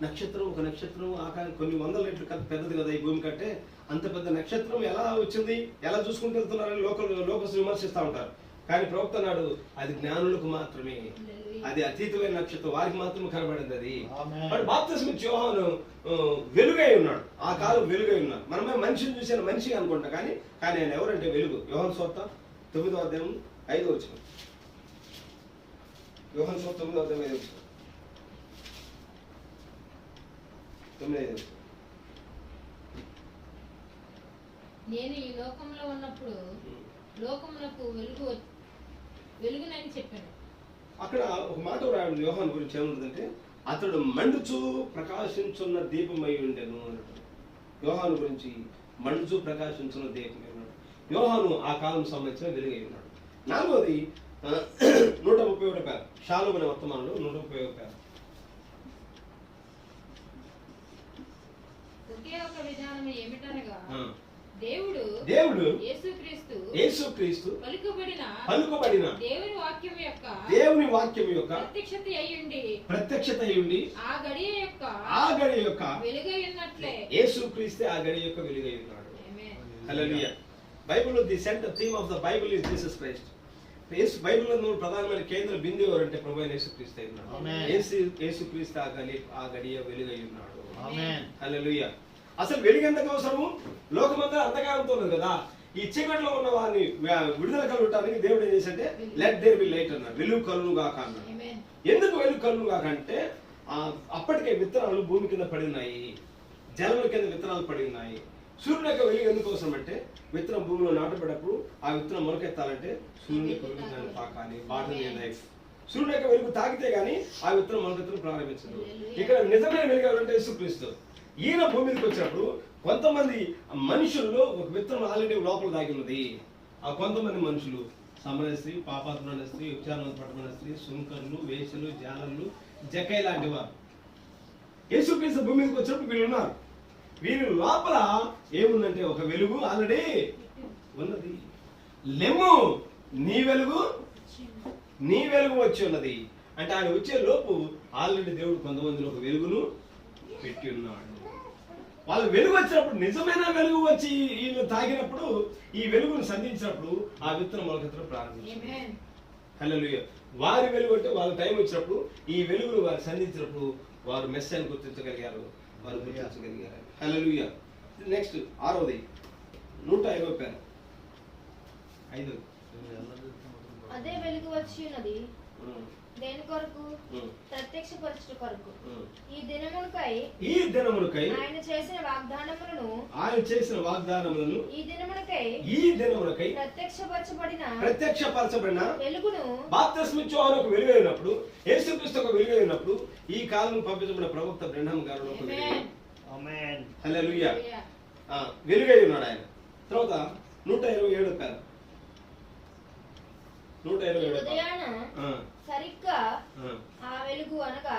నక్షత్రం, ఒక నక్షత్రం ఆకారం కొన్ని వందల రెట్లు పెద్దది కదా ఈ భూమి కంటే, అంత పెద్ద నక్షత్రం ఎలా వచ్చింది, ఎలా చూసుకుంటూ వెళ్తున్నారని లోకస్తులు విమర్శిస్తూ ఉంటారు. కానీ ప్రవక్త నాడు అది జ్ఞానులకు మాత్రమే, అది అతీతమైన నక్షత్రం, వారికి మాత్రమే కనబడింది అది. బట్ బాప్తిస్మం ఇచ్చే యోహాను వెలుగై ఉన్నాడు, ఆ కాలం వెలుగై ఉన్నాడు. మనమే మనిషిని చూసిన మనిషి అనుకుంటా, కానీ ఆయన ఎవరంటే వెలుగు. యోహాను సువార్త 9వ అధ్యాయం 5వ వచనం. యోహాను సువార్త 9వ అధ్యాయం 5వ వచనం. 9. నేను ఈ లోకంలో ఉన్నప్పుడు లోకమునకు వెలుగునని చెప్పాను. అక్కడ ఒక మాట రాయడం యోహాను గురించి ఏముంటుందంటే, అతడు మండుచు ప్రకాశించున్న దీపమై ఉండెను అన్నట్టు. యోహాను గురించి మండుచు ప్రకాశించున్న దీపమై ఉన్నాడు. యోహాను ఆ కాలం సంబంధించిన వెలుగై ఉన్నాడు. 4వది 131 పేర. షాలోము అనే వర్తమానంలో 131 పేర. ఒకే ఒక విధానం ఏమిటనగా దేవుడు యేసుక్రీస్తు పలుకబడిన దేవుని వాక్యం యొక్క ప్రత్యక్షత అయ్యుండి ఆ గడియ యొక్క వెలుగై ఉన్నట్లే యేసుక్రీస్తే ఆ గడియ యొక్క వెలుగై ఉన్నాడు. హల్లెలూయా. బైబిల్లో the centre theme of the Bible is Jesus Christ. బైబిల్లో ప్రధానమైన కేంద్ర బిందువు ఎవరంటే ప్రభువైన యేసుక్రీస్తు అయి ఉన్నాడు. యేసుక్రీస్తు ఆ గడియ వెలుగై ఉన్నాడు. హల్లెలూయా. అసలు వెలుగు ఎందుకు అవసరము? లోకమంతా అంధకారంతో ఉన్నది కదా. ఈ చీకటిలో ఉన్న వారిని విడుదల కలుగటానికి దేవుడు ఏం చేశాడంటే లెట్ దేర్ బి లైట్ అన్నాడు, వెలుగు కలుగు గాక అన్నాడు. ఎందుకు వెలుగు కలుగు గాక అంటే అప్పటికే విత్తనాలు భూమి కింద పడి ఉన్నాయి, జలముల కింద విత్తనాలు పడి ఉన్నాయి. సూర్యుని యొక్క వెలుగు ఎందుకోసం అంటే విత్తనం భూమిలో నాటపడప్పుడు ఆ విత్తనం మొలకెత్తాలంటే సూర్యుని వెలుగు తాకాలి, బాటమ్ లైఫ్. సూర్యుని యొక్క వెలుగు తాకితే గానీ ఆ విత్తనం మొలకెత్తడం ప్రారంభించదు. ఇక్కడ నిజమైన వెలుగు ఎవరంటే యేసుక్రీస్తు. ఈయన భూమి మీదకి వచ్చినప్పుడు కొంతమంది మనుషుల్లో ఒక విత్తనం ఆల్రెడీ లోపల దాగి ఉన్నది. ఆ కొంతమంది మనుషులు సమరయ స్త్రీ, పాపాత్మైన స్త్రీ, ఉపచారం పట్టమైన స్త్రీ, సుంకర్లు, వేషలు, జాలర్లు, జకై లాంటి వారు యేసుక్రీస్తు భూమి మీదకి వచ్చినప్పుడు వీళ్ళు ఉన్నారు. వీరి లోపల ఏముందంటే ఒక వెలుగు ఆల్రెడీ ఉన్నది. లెమ్ము నీ వెలుగు వచ్చి ఉన్నది అంటే ఆయన వచ్చే లోపు ఆల్రెడీ దేవుడు కొంతమందిలో ఒక వెలుగును పెట్టి ఉన్నాడు. వాళ్ళ వెలుగు వచ్చినప్పుడు, నిజమైన వెలుగు వచ్చి వీళ్ళు తాగినప్పుడు, ఈ వెలుగును సంధించినప్పుడు ఆ విత్తనం మొలకెత్తడం ప్రారంభించింది. హల్లెలూయా. వారి వెలుగు అంటే వాళ్ళ టైం వచ్చినప్పుడు ఈ వెలుగును వారు సంధించినప్పుడు వారు మెస్సీని గుర్తించగలిగారు, వారు గుర్తించగలిగారు. హల్లెలూయా. నెక్స్ట్ 6వది 105వ పేరు 5. అదే వెలుగు వచ్చి ఉన్నది దేని కొరకు? ప్రత్యక్షపరచుట కొరకు. ఈ దినమునకై ఆయన చేసిన వాగ్దానములను ఈ దినమునకై ప్రత్యక్షపరచబడిన వెలుగును బాప్తిస్మము ఒక వెలుగు అయినప్పుడు, యేసుక్రీస్తు ఒక వెలుగు అయినప్పుడు, ఈ కాలం పంపించబడిన ప్రవక్త బ్రహ్మ గారు ఒక వెలుగు. ఆమేన్. హల్లెలూయా. వెలుగై ఉన్నాడు ఆయన. తర్వాత 127వ పేరు 127 సరిగ్గా ఆ వెలుగు అనగా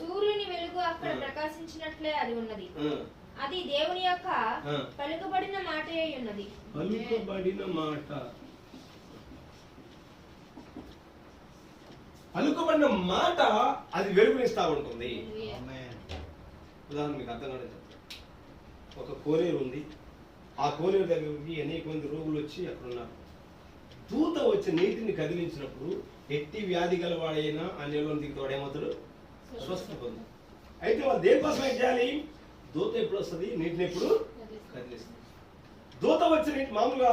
సూర్యుని వెలుగు అక్కడ ప్రకాశించినట్లే అది ఉన్నది. అది దేవుని యొక్క పలుకబడిన మాటే అయి ఉన్నది. పలుకబడిన మాట అది వెలుగునిస్తా ఉంటుంది. ఉదాహరణ మీకు అర్థం కాదు. ఒక కోనేరు ఉంది. ఆ కోనేరు దగ్గరికి అనేక మంది రోగులు వచ్చి అక్కడ ఉన్నారు. దూత వచ్చి నీటిని కదిలించినప్పుడు ఎట్టి వ్యాధి గలవాడైనా ఆ నీళ్ళలో దిగుతాడు ఏమవుతాడు? స్వస్థ పొందు. అయితే వాళ్ళు దేనికోసం ఏం చేయాలి? దూత ఎప్పుడు వస్తుంది? నీటిని ఎప్పుడు కదిలిస్తుంది. దూత వచ్చి నీటి మామూలుగా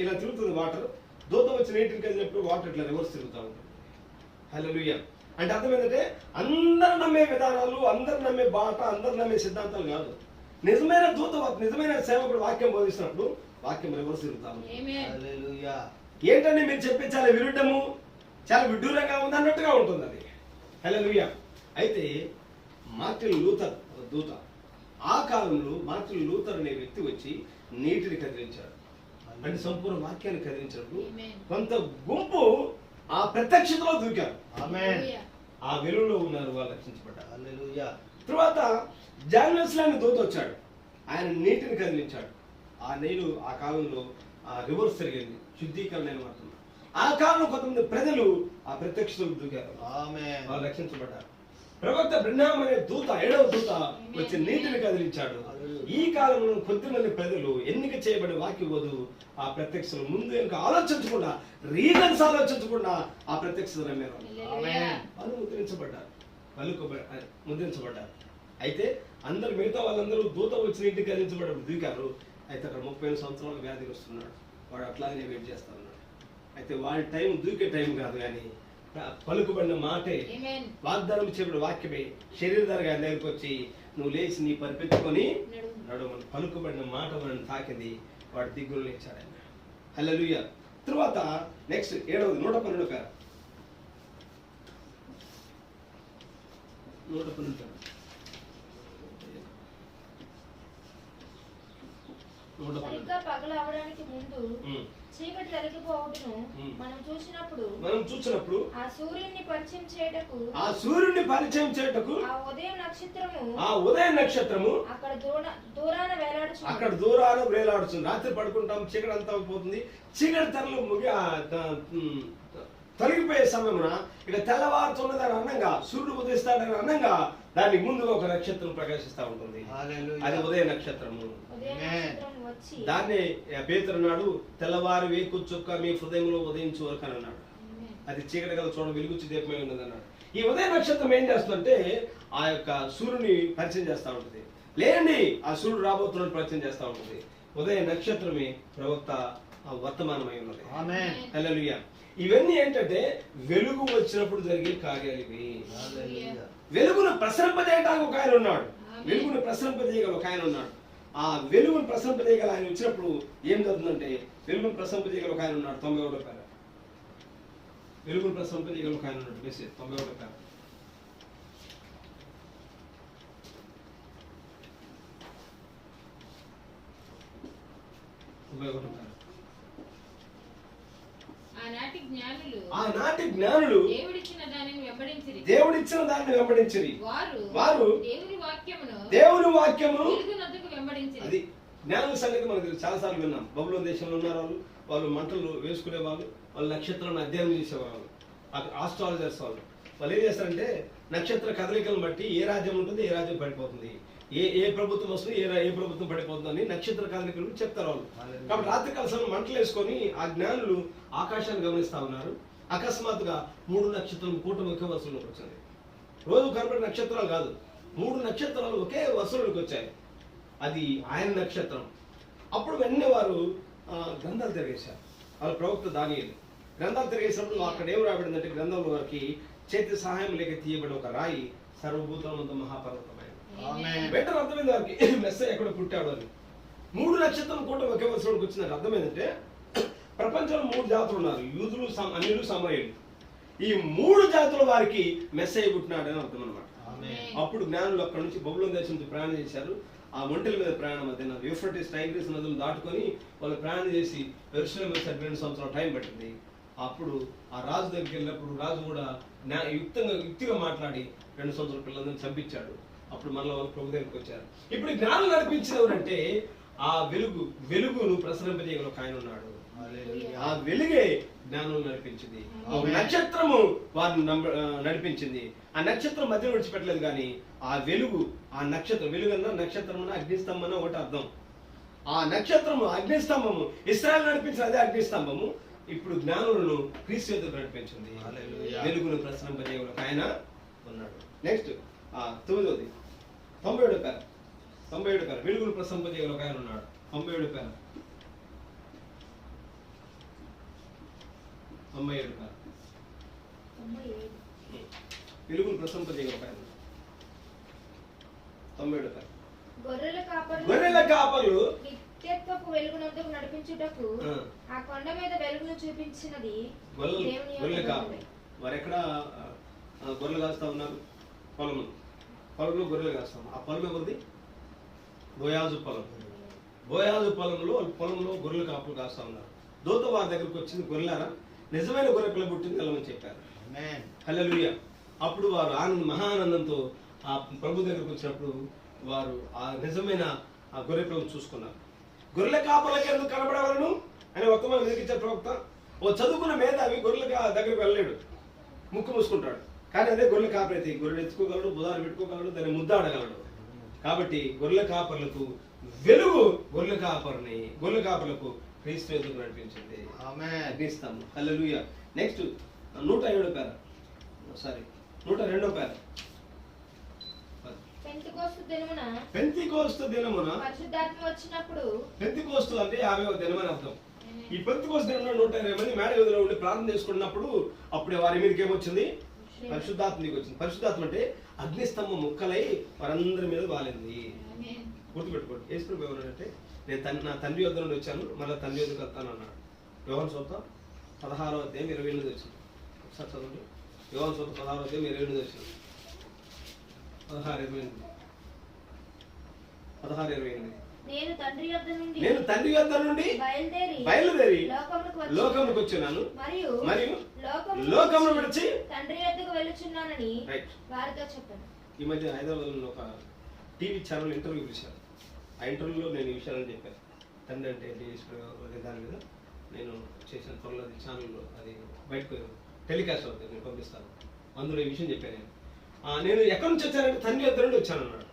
ఇలా తిరుగుతుంది వాటర్. దూత వచ్చి నీటిని కదిలినప్పుడు వాటర్ ఇట్లా రివర్స్ తిరుగుతూ ఉంటుంది. హల్లెలూయా. అంటే అర్థం ఏంటంటే అందరు నమ్మే విధానాలు, అందరు నమ్మే బాట, అందరు నమ్మే సిద్ధాంతాలు కాదు. నిజమైన దూత, నిజమైన సేవకుడు వాక్యం బోధిస్తున్నప్పుడు వాక్యం రివర్స్ తిరుగుతా ఉంది. ఏంటంటే మీరు చెప్పే చాలా విరుద్ధము, చాలా విడ్డూరంగా ఉంది అన్నట్టుగా ఉంటుంది అది. హల్లెలూయా. అయితే మార్టిన్ లూథర్ దూత, ఆ కాలంలో మార్టిన్ లూథర్ అనే వ్యక్తి వచ్చి నీటిని కదిలించాడు. అంటే సంపూర్ణ వాక్యాన్ని కదిలించినప్పుడు కొంత గుంపు ఆ ప్రత్యక్షతలో దూకారు. ఆ వెలుగులో ఉన్నారు, వాళ్ళు రక్షించబడ్డారు. హల్లెలూయా. తర్వాత జాన్ వెస్లీ అనే దూత వచ్చాడు. ఆయన నీటిని కదిలించాడు. ఆ నీరు ఆ కాలంలో రివర్స్ జరిగింది, శుద్ధీకరణ మాత్రం. ఆ కాలంలో కొంతమంది ప్రజలు ఆ ప్రత్యక్షతలో దూకారు, వాళ్ళు రక్షించబడ్డారు. ప్రవక్త బ్రహ్మ అనే దూత, 7వ దూత వచ్చి నీటిని కదిలించాడు. ఈ కాలంలో కొద్దిమంది ప్రజలు ఎన్నిక చేయబడి వాక్య వధువు ఆ ప్రత్యక్షలు ముందు వెనుక ఆలోచించకుండా, రీజన్స్ ఆలోచించకుండా ఆ ప్రత్యక్షత నమ్మారు. వాళ్ళు ముద్రించబడ్డారు. అయితే అందరు మిగతా వాళ్ళందరూ దూత వచ్చి నీటిని కదిలించబడి దూకారు. అయితే అక్కడ 30 సంవత్సరాలు వ్యాధికి వస్తున్నాడు. వాడు అట్లాగే వెయిట్ చేస్తా ఉన్నాడు. అయితే వాడి టైం దూకే టైం కాదు, కానీ పలుకుబడిన మాటే, వాగ్దానం చేయబడిన వాక్యమే శరీరధారిగా ఆయన దగ్గరికి వచ్చి నువ్వు లేచి నీ పరిపెత్తుకొని నడుమని పలుకుబడిన మాట మనల్ని తాకింది. వాడు దిగ్గులు లేచాడు ఆయన. హల్లెలూయా. తర్వాత నెక్స్ట్ 7వది 112 పేరు 112 పేరు. సరిగ్గా పగలు అవడానికి ముందు చీకటి తొలగిపోవటను మనం చూసినప్పుడు ఆ సూర్యుని పరిచయం చేయటకు ఆ ఉదయం నక్షత్రము అక్కడ దూరాన వేలాడుతుంది. రాత్రి పడుకుంటాం, చీకటి అంతా పోతుంది. చీకటి తెరలు తొలగిపోయే సమయమున ఇక తెల్లవారుతున్నదని అన్నంగా, సూర్యుడు ఉదయిస్తాడని అన్నంగా దానికి ముందుగా ఒక నక్షత్రం ప్రకాశిస్తా ఉంటుంది. అది ఉదయ నక్షత్రము. దాన్ని పేతురు అన్నాడు, తెల్లవారు వేకు చుక్క మీ హృదయంలో ఉదయించు వరకు అని అన్నాడు. అది చీకటి కదా చూడ వెలుగుచ్చి దీపమై ఉన్నది అన్నాడు. ఈ ఉదయ నక్షత్రం ఏం చేస్తుందంటే ఆ యొక్క సూర్యుని పరిచయం చేస్తూ ఉంటుంది. లేండి ఆ సూర్యుడు రాబోతున్నట్టు పరిచయం చేస్తూ ఉంటుంది. ఉదయ నక్షత్రమే ప్రవక్త వర్తమానమై ఉన్నది. ఆమేన్. హల్లెలూయా. ఇవన్నీ ఏంటంటే వెలుగు వచ్చినప్పుడు జరిగే కార్యాలు ఇవి. వెలుగును ప్రసరింపజేయడానికి ఒక ఆయన ఉన్నాడు. వెలుగును ప్రసరింపజేయగల ఒక ఆయన ఉన్నాడు. ఆ వెలుగును ప్రసరింపజేయగల ఆయన వచ్చినప్పుడు ఏం జరుగుతుందంటే, వెలుగును ప్రసరింపజేయగల ఒక ఆయన ఉన్నాడు. 91వ పేర వెలుగును ప్రసరింపజేయగల ఒక ఆయన ఉన్నాడు. మెసేజ్ 91వ పేర. ఆనాటి జ్ఞానులు దేవుడిచ్చిన దానిని వెంబడించిరి. వారు దేవుని వాక్యమును అది జ్ఞానుల సంగతి మనకు తెలుసు. చాలాసార్లు విన్నాం. బబులోను దేశంలో ఉన్నారు వాళ్ళు మంటలు వేసుకునే వాళ్ళు నక్షత్రాలను అధ్యయనం చేసేవాళ్ళు. ఆస్ట్రాలజర్స్ వాళ్ళు ఏం చేస్తారంటే నక్షత్ర కదలికలను బట్టి ఏ రాజ్యం ఉంటుంది, ఏ రాజ్యం పడిపోతుంది, ఏ ప్రభుత్వం వస్తుంది, ఏ ప్రభుత్వం పడిపోతుంది అని నక్షత్ర కదలికలు చెప్తారు వాళ్ళు. కాబట్టి రాత్రి కాలం మంటలు వేసుకొని ఆ జ్ఞానులు ఆకాశాన్ని గమనిస్తా ఉన్నారు. అకస్మాత్తుగా 3 నక్షత్రాలు కూటమి ఒకే వరుసలోకి వచ్చింది. రోజు కనబడే నక్షత్రాలు కాదు, 3 నక్షత్రాలు ఒకే వరుసలోకి వచ్చాయి. అది ఆయన నక్షత్రం. అప్పుడు వెంటనే వారు గ్రంథాలు తిరిగేశారు. వాళ్ళ ప్రవక్త దానియేలు గ్రంథాలు తిరిగేసినప్పుడు అక్కడ ఏం రాబడిందంటే, గ్రంథంలో వారికి చేతి సహాయం లేక తీయబడిన ఒక రాయి సర్వభూతమంత మహాపర్వతమైన. వెంటనే అర్థమైంది వారికి మెస్సయ్య ఎక్కడ పుట్టాడు అని. 3 నక్షత్రం కూటమి ఒకే వరుసలోకి వచ్చిందని అర్థమైందంటే, ప్రపంచంలో 3 జాతులు ఉన్నారు, యూదులు, అన్యులు, సమరయులు. ఈ 3 జాతుల వారికి మెస్సయ్య పుట్టినాడు అని అర్థం అనమాట. అప్పుడు జ్ఞానులు అక్కడ నుంచి బబులోను దేశం నుంచి ప్రయాణం చేశారు. ఆ ఒంటెల మీద ప్రయాణం మధ్యన యూఫ్రటీస్, టైగ్రిస్ నదులు దాటుకొని వాళ్ళు ప్రయాణం చేసి యెరూషలేము వచ్చేసరికి 2 సంవత్సరాల టైం పట్టింది. అప్పుడు ఆ రాజు దగ్గరికి వెళ్ళినప్పుడు రాజు కూడా యుక్తిగా మాట్లాడి 2 సంవత్సరాల పిల్లలందరినీ చంపించాడు. అప్పుడు మళ్ళీ వాళ్ళు ప్రభు దగ్గరికి వచ్చారు. ఇప్పుడు జ్ఞానం నడిపించిన ఎవరంటే, ఆ వెలుగును ప్రసరింపజేయగల ఒక ఆయన ఉన్నాడు. ఆ వెలుగే జ్ఞానం నడిపించింది. ఒక నక్షత్రము వారిని నడిపించింది. ఆ నక్షత్రం మధ్య విడిచిపెట్టలేదు. కానీ ఆ వెలుగు, ఆ నక్షత్రం, వెలుగన్నా నక్షత్రం అన్న అగ్నిస్తంభం అన్న ఒకటి అర్థం. ఆ నక్షత్రము అగ్నిస్తంభము ఇశ్రాయేలు నడిపించిన అదే అగ్నిస్తంభము ఇప్పుడు జ్ఞానులను క్రీస్తు ఎదురు నడిపించింది. వెలుగును ప్రసరింపజేయగల ఒక ఆయన ఉన్నాడు. నెక్స్ట్ 9వ 97వ పేర 97వ పేర వెలుగును ప్రసరింపజేయగల ఒక ఆయన ఉన్నాడు. 97వ పేర 97వ పేర వెలుగును ప్రసరింపజేయగల ఒక ఆయన. 97వ పేర గొర్రెల కాపర్లు నిత్యత్వపు వెలుగునందుకు నడిపించుటకు ఆ కొండ మీద వెలుగును చూపించినది గొర్రెల కాపర్లు. వారు ఎక్కడ గొర్రెలు కాస్తా ఉన్నారు? పొలంలో గొర్రెలు కాస్తాం. ఆ పొలం ఎవరిది? బోయాజు పొలం. బోయాజు పొలంలో గొర్రెల కాపులు కాస్తా ఉన్నారు. దూత వారి దగ్గరకు వచ్చింది, గొర్రెలారా నిజమైన గొర్రె పిల్ల పుట్టింది వెళ్ళమని చెప్పారు. హల్లెలూయా. అప్పుడు వారు మహానందంతో ఆ ప్రభు దగ్గరకు వచ్చినప్పుడు వారు ఆ నిజమైన ఆ గొర్రె పిల్లను చూసుకున్నారు. గొర్రెల కాపర్లకి ఎందుకు కనబడవలను అని వర్తమానం వెతికించారు ప్రవక్త. ఓ చదువుకున్న మేధావి గొర్రెల దగ్గరికి వెళ్ళలేడు, ముక్కు మూసుకుంటాడు. కానీ అదే గొర్రెల కాపరైతే గొర్రెలు ఎత్తుకోగలడు, బుధాలు పెట్టుకోగలడు, దాన్ని ముద్దాడగలడు. కాబట్టి గొర్రెల కాపర్లకు వెలుగు గొర్రెల కాపర్లకు క్రీస్తు ఎదురు నడిపించింది. అగ్నిస్తాము. హల్లెలూయా. నెక్స్ట్ 107వ పేర 102వ పేర పెంతెకోస్తు దినమున పరిశుద్ధాత్మ వచ్చినప్పుడు. పెంతెకోస్తు అంటే 50వ దినం అని అర్థం. ఈ పెంతెకోస్తు దినంలో 120 మంది మేడ వీధిలో ఉండి ప్రార్థన చేసుకున్నప్పుడు అప్పుడే వారి మీదకి ఏమొచ్చింది? పరిశుద్ధాత్మ వచ్చింది. పరిశుద్ధాత్మ అంటే అగ్నిస్తంభం ముక్కలై వారందరి మీద వాలింది. గుర్తుపెట్టుకోండి. యేసు ఎవరంటే, నేను నా తండ్రి వద్ద నుండి వచ్చాను, మళ్ళీ తండ్రి వద్దకు వస్తాను అన్నాడు. యోహాను సువార్త 16వ అధ్యాయం 28 వచ్చింది. ఒకసారి చదవండి. యోహాను సువార్త 16వ అధ్యాయం 28 వచ్చింది. 16:28 నేను తండ్రి యొద్ద నుండి బయలుదేరి లోకములకు వచ్చాను, మరియు లోకమును విడిచి తండ్రి యొద్దకు వెళ్ళుచున్నానని వారితో చెప్పాను. ఈ మధ్య హైదరాబాద్లో ఒక టీవీ ఛానల్ ఇంటర్వ్యూ పిలిచారు. ఆ ఇంటర్వ్యూలో నేను ఈ విషయాలను చెప్పాను. తండ్రి అంటే దాని మీద నేను చేసిన త్వరలో అది ఛానల్లో అది బయటకు టెలికాస్ట్ అవుతుంది, నేను పంపిస్తాను. అందులో ఈ విషయం చెప్పాను. నేను ఎక్కడి నుంచి వచ్చానంటే తండ్రి యొద్ద నుండి వచ్చాను అన్నాడు.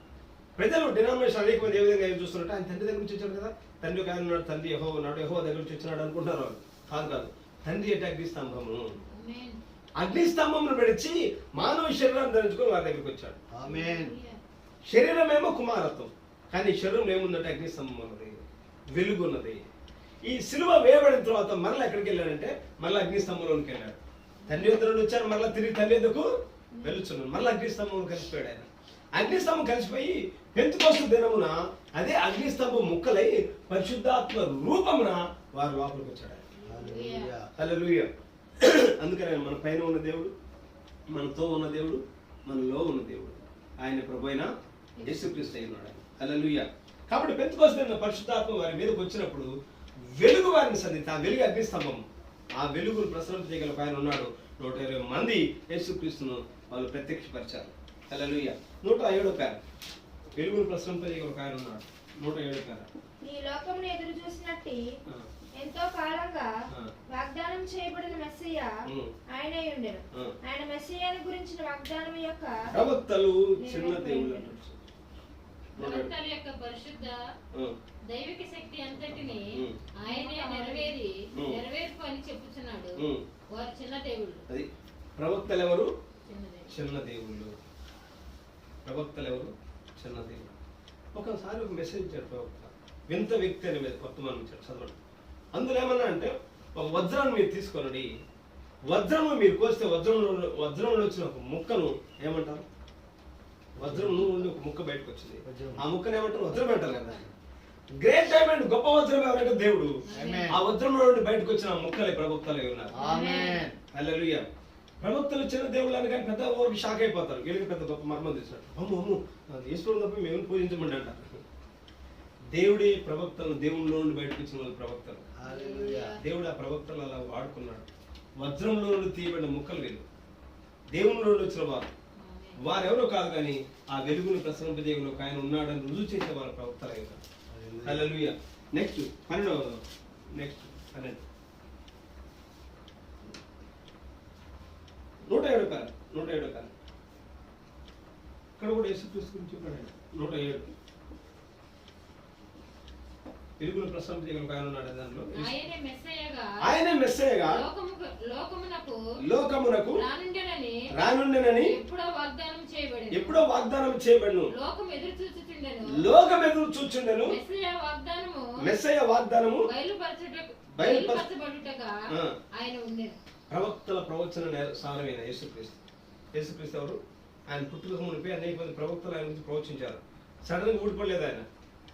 ప్రజలు డినామినేషన్ అనేక మంది ఏ విధంగా చూస్తున్నట్టు ఆయన తండ్రి దగ్గర నుంచి వచ్చాడు కదా, తండ్రి ఒక ఆయన ఉన్నాడు, తండ్రి యెహోవా ఉన్నాడు, యెహోవా దగ్గర నుంచి వచ్చినాడు అనుకుంటున్నారు వాళ్ళు. కాదు, తండ్రి అంటే అగ్నిస్తంభము. అగ్నిస్తంభమును విడిచి మానవ శరీరాన్ని ధరించుకొని వారి దగ్గరికి వచ్చాడు. శరీరం ఏమో కుమారత్వం, కానీ శరీరం ఏముందంటే అగ్నిస్తంభం అన్నది. వెలుగున్నది. ఈ సిలువ వేయబడిన తర్వాత మరలా ఎక్కడికి వెళ్ళాడంటే మరలా అగ్నిస్తంభంలోనికి వెళ్ళాడు. తండ్రి యొద్ద నుండి వచ్చాడు, మరలా తిరిగి తండ్రి యొద్దకు వెళ్తున్నాడు. మరలా అగ్నిస్తంభంలో కలిసిపోయాడు ఆయన. అగ్నిస్తంభం కలిసిపోయి పెంతెకోస్తు దినమున అదే అగ్నిస్తంభం ముక్కలై పరిశుద్ధాత్మ రూపమున వారు లోపలికి వచ్చాడు. హల్లెలూయా. అందుకనే మన పైన ఉన్న దేవుడు, మనతో ఉన్న దేవుడు, మనలో ఉన్న దేవుడు ఆయన ప్రభు అయిన యేసుక్రీస్తు అయి ఉన్నాడు. హల్లెలూయా. కాబట్టి పెంతెకోస్తు దిన పరిశుద్ధాత్మ వారి మీదకి వచ్చినప్పుడు వెలుగు వారిని సంధించి ఆ వెలుగు అగ్నిస్తంభం, ఆ వెలుగును ప్రసరింప చేయగల ఆయన ఉన్నాడు. 120 మంది యేసుక్రీస్తును వాళ్ళు ప్రత్యక్షపరిచారు. హల్లెలూయా. 107వ పేర వెలుగును ప్రసరింప చేయగల ఆయన ఉన్నాడు. 107వ పేర ఈ లోకమును ఎదురు చూసినట్టు ఎంతో కాలంగా వాగ్దానం చేయబడిన మెస్సియా ఆయనే ఉండెను. ఆయన మెస్సియాని గురించిన వాగ్దానం యొక్క ప్రవక్తలు చిన్న దేవుళ్ళు ప్రవక్తల యొక్క పరిశుద్ధ దైవిక శక్తి అంతటిని ఆయనే నెరవేర్పు అని చెప్పుచున్నాడు. వారు చిన్న దేవుళ్ళు. అది ప్రవక్తలు ఎవరు? చిన్న దేవుళ్ళు. ప్రవక్తలు ఎవరు? చిన్న దేవుళ్ళు. ఒకసారి ఒక మెసేజ్ ఇచ్చాడు ప్రవక్త, వింత వ్యక్తి అనే వర్తమానం ఇచ్చాడు, చదవండి. అందులో ఏమన్నా అంటే ఒక వజ్రాన్ని మీరు తీసుకోనండి, వజ్రము మీరు కోస్తే వజ్రంలో వచ్చిన ఒక ముక్కను ఏమంటారు? వజ్రం నుండి ఒక ముక్క బయటకు వచ్చింది, ఆ ముక్కను ఏమంటారు? వజ్రం అంటారు కదా. గ్రేట్ డైమండ్, గొప్ప వజ్రం ఎవరంటే దేవుడు. ఆ వజ్రంలో నుండి బయటకు వచ్చిన ముక్కలే ప్రవక్తలు ఉన్నారు. హల్లెలూయా. ప్రవక్తలు చిన్న దేవుళ్ళు అని కానీ పెద్ద ఊరికి షాక్ అయిపోతారు. వీళ్ళకి పెద్ద గొప్ప మర్మం తీసినట్టు, అమ్ము ఈశ్వరుడు తప్ప మేము పూజించమండి అంటారు. దేవుడి ప్రవక్తలు దేవుళ్ళలో నుండి బయటకు వచ్చిన వాళ్ళు ప్రవక్తలు. దేవుడు ఆ ప్రవక్తలు అలా వాడుకున్నాడు. వజ్రంలో నుండి తీయబడిన ముక్కలు వీళ్ళు, దేవుళ్ళలో నుండి వచ్చిన వారు. వారెవరో కాదు కానీ ఆ వెలుగును ప్రసరింపజేయగల ఒక ఆయన ఉన్నాడని రుజువు చేసే వాళ్ళ ప్రవక్తలు అయ్యారు. హల్లెలూయా. నెక్స్ట్ 12. నెక్స్ట్ 12. 107 పేర. 107 పేర ఇక్కడ కూడా యేసుక్రీస్తు గురించి చెప్పాడు. 107 వెలుగును ప్రసరింపజేయగల ఆయన ఉన్నాడు. దాంట్లో ఆయనే మెస్సయ్యగా లోకమునకు రానుండెనని ఎప్పుడో వాగ్దానం చేయబడును. లోకం ఎదురు చూచుండెను. మెస్సయ్య వాగ్దానము బయలుపరచబడుటగా ఆయన ఉండెను. ప్రవక్తల ప్రవచన సారమైన యేసుక్రీస్తు. యేసుక్రీస్తు ఎవరు? ఆయన పుట్టుక మునిపి అనేక మంది ప్రవక్తలు ఆయన గురించి ప్రవచించారు. సడన్ గా ఊడిపడలేదు ఆయన.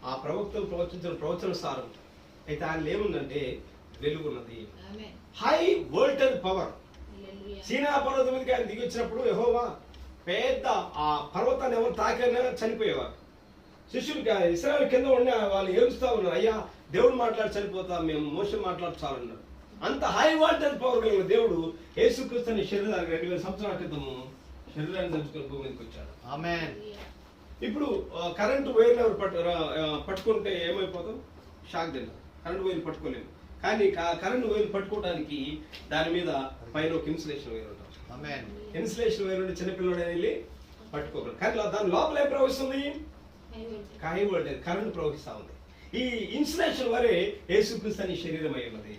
ఆ ప్రవక్తలు ప్రవచించిన ప్రవచన సారం అయితే ఆయన ఏముందంటే వెలుగున్నది, హై వోల్టేజ్ పవర్. సీనా పర్వతం మీదకి ఆయన దిగి వచ్చినప్పుడు యెహోవా పెద్ద ఆ పర్వతాన్ని ఎవరు తాకినా చనిపోయేవారు. శిష్యులు ఇశ్రాయేలు కింద ఉండి వాళ్ళు ఏడుస్తా ఉన్నారు, అయ్యా దేవుడు మాట్లాడి చనిపోతా, మేము మోషే మాట్లాడి చాలన్నారు. అంత హై వోల్టేజ్ పవర్ కలిగిన దేవుడు యేసుక్రీస్తుని శరీరానికి 2000 సంవత్సరాల క్రితము శరీరాన్ని దంచుకొని భూమి మీదకి వచ్చాడు. ఆమేన్. ఇప్పుడు కరెంటు వైర్లు ఎవరు పట్టుకుంటే ఏమైపోతాం? షాక్ తింటాం. కరెంటు వైర్లు పట్టుకోలేము. కానీ కరెంటు వైర్లు పట్టుకోవడానికి దాని మీద పైన ఒక ఇన్సులేషన్ వైర్ ఉంటుంది. ఇన్సులేషన్ వైర్ ఉంటే చిన్నపిల్లడు వెళ్ళి పట్టుకోగలరు. కానీ దాని లోపల ఏం ప్రవహిస్తుంది? హై వోల్టేజ్ కరెంటు ప్రవహిస్తా ఉంది. ఈ ఇన్సులేషన్ వరే యేసుక్రీస్తు అని శరీరం అయి ఉన్నది.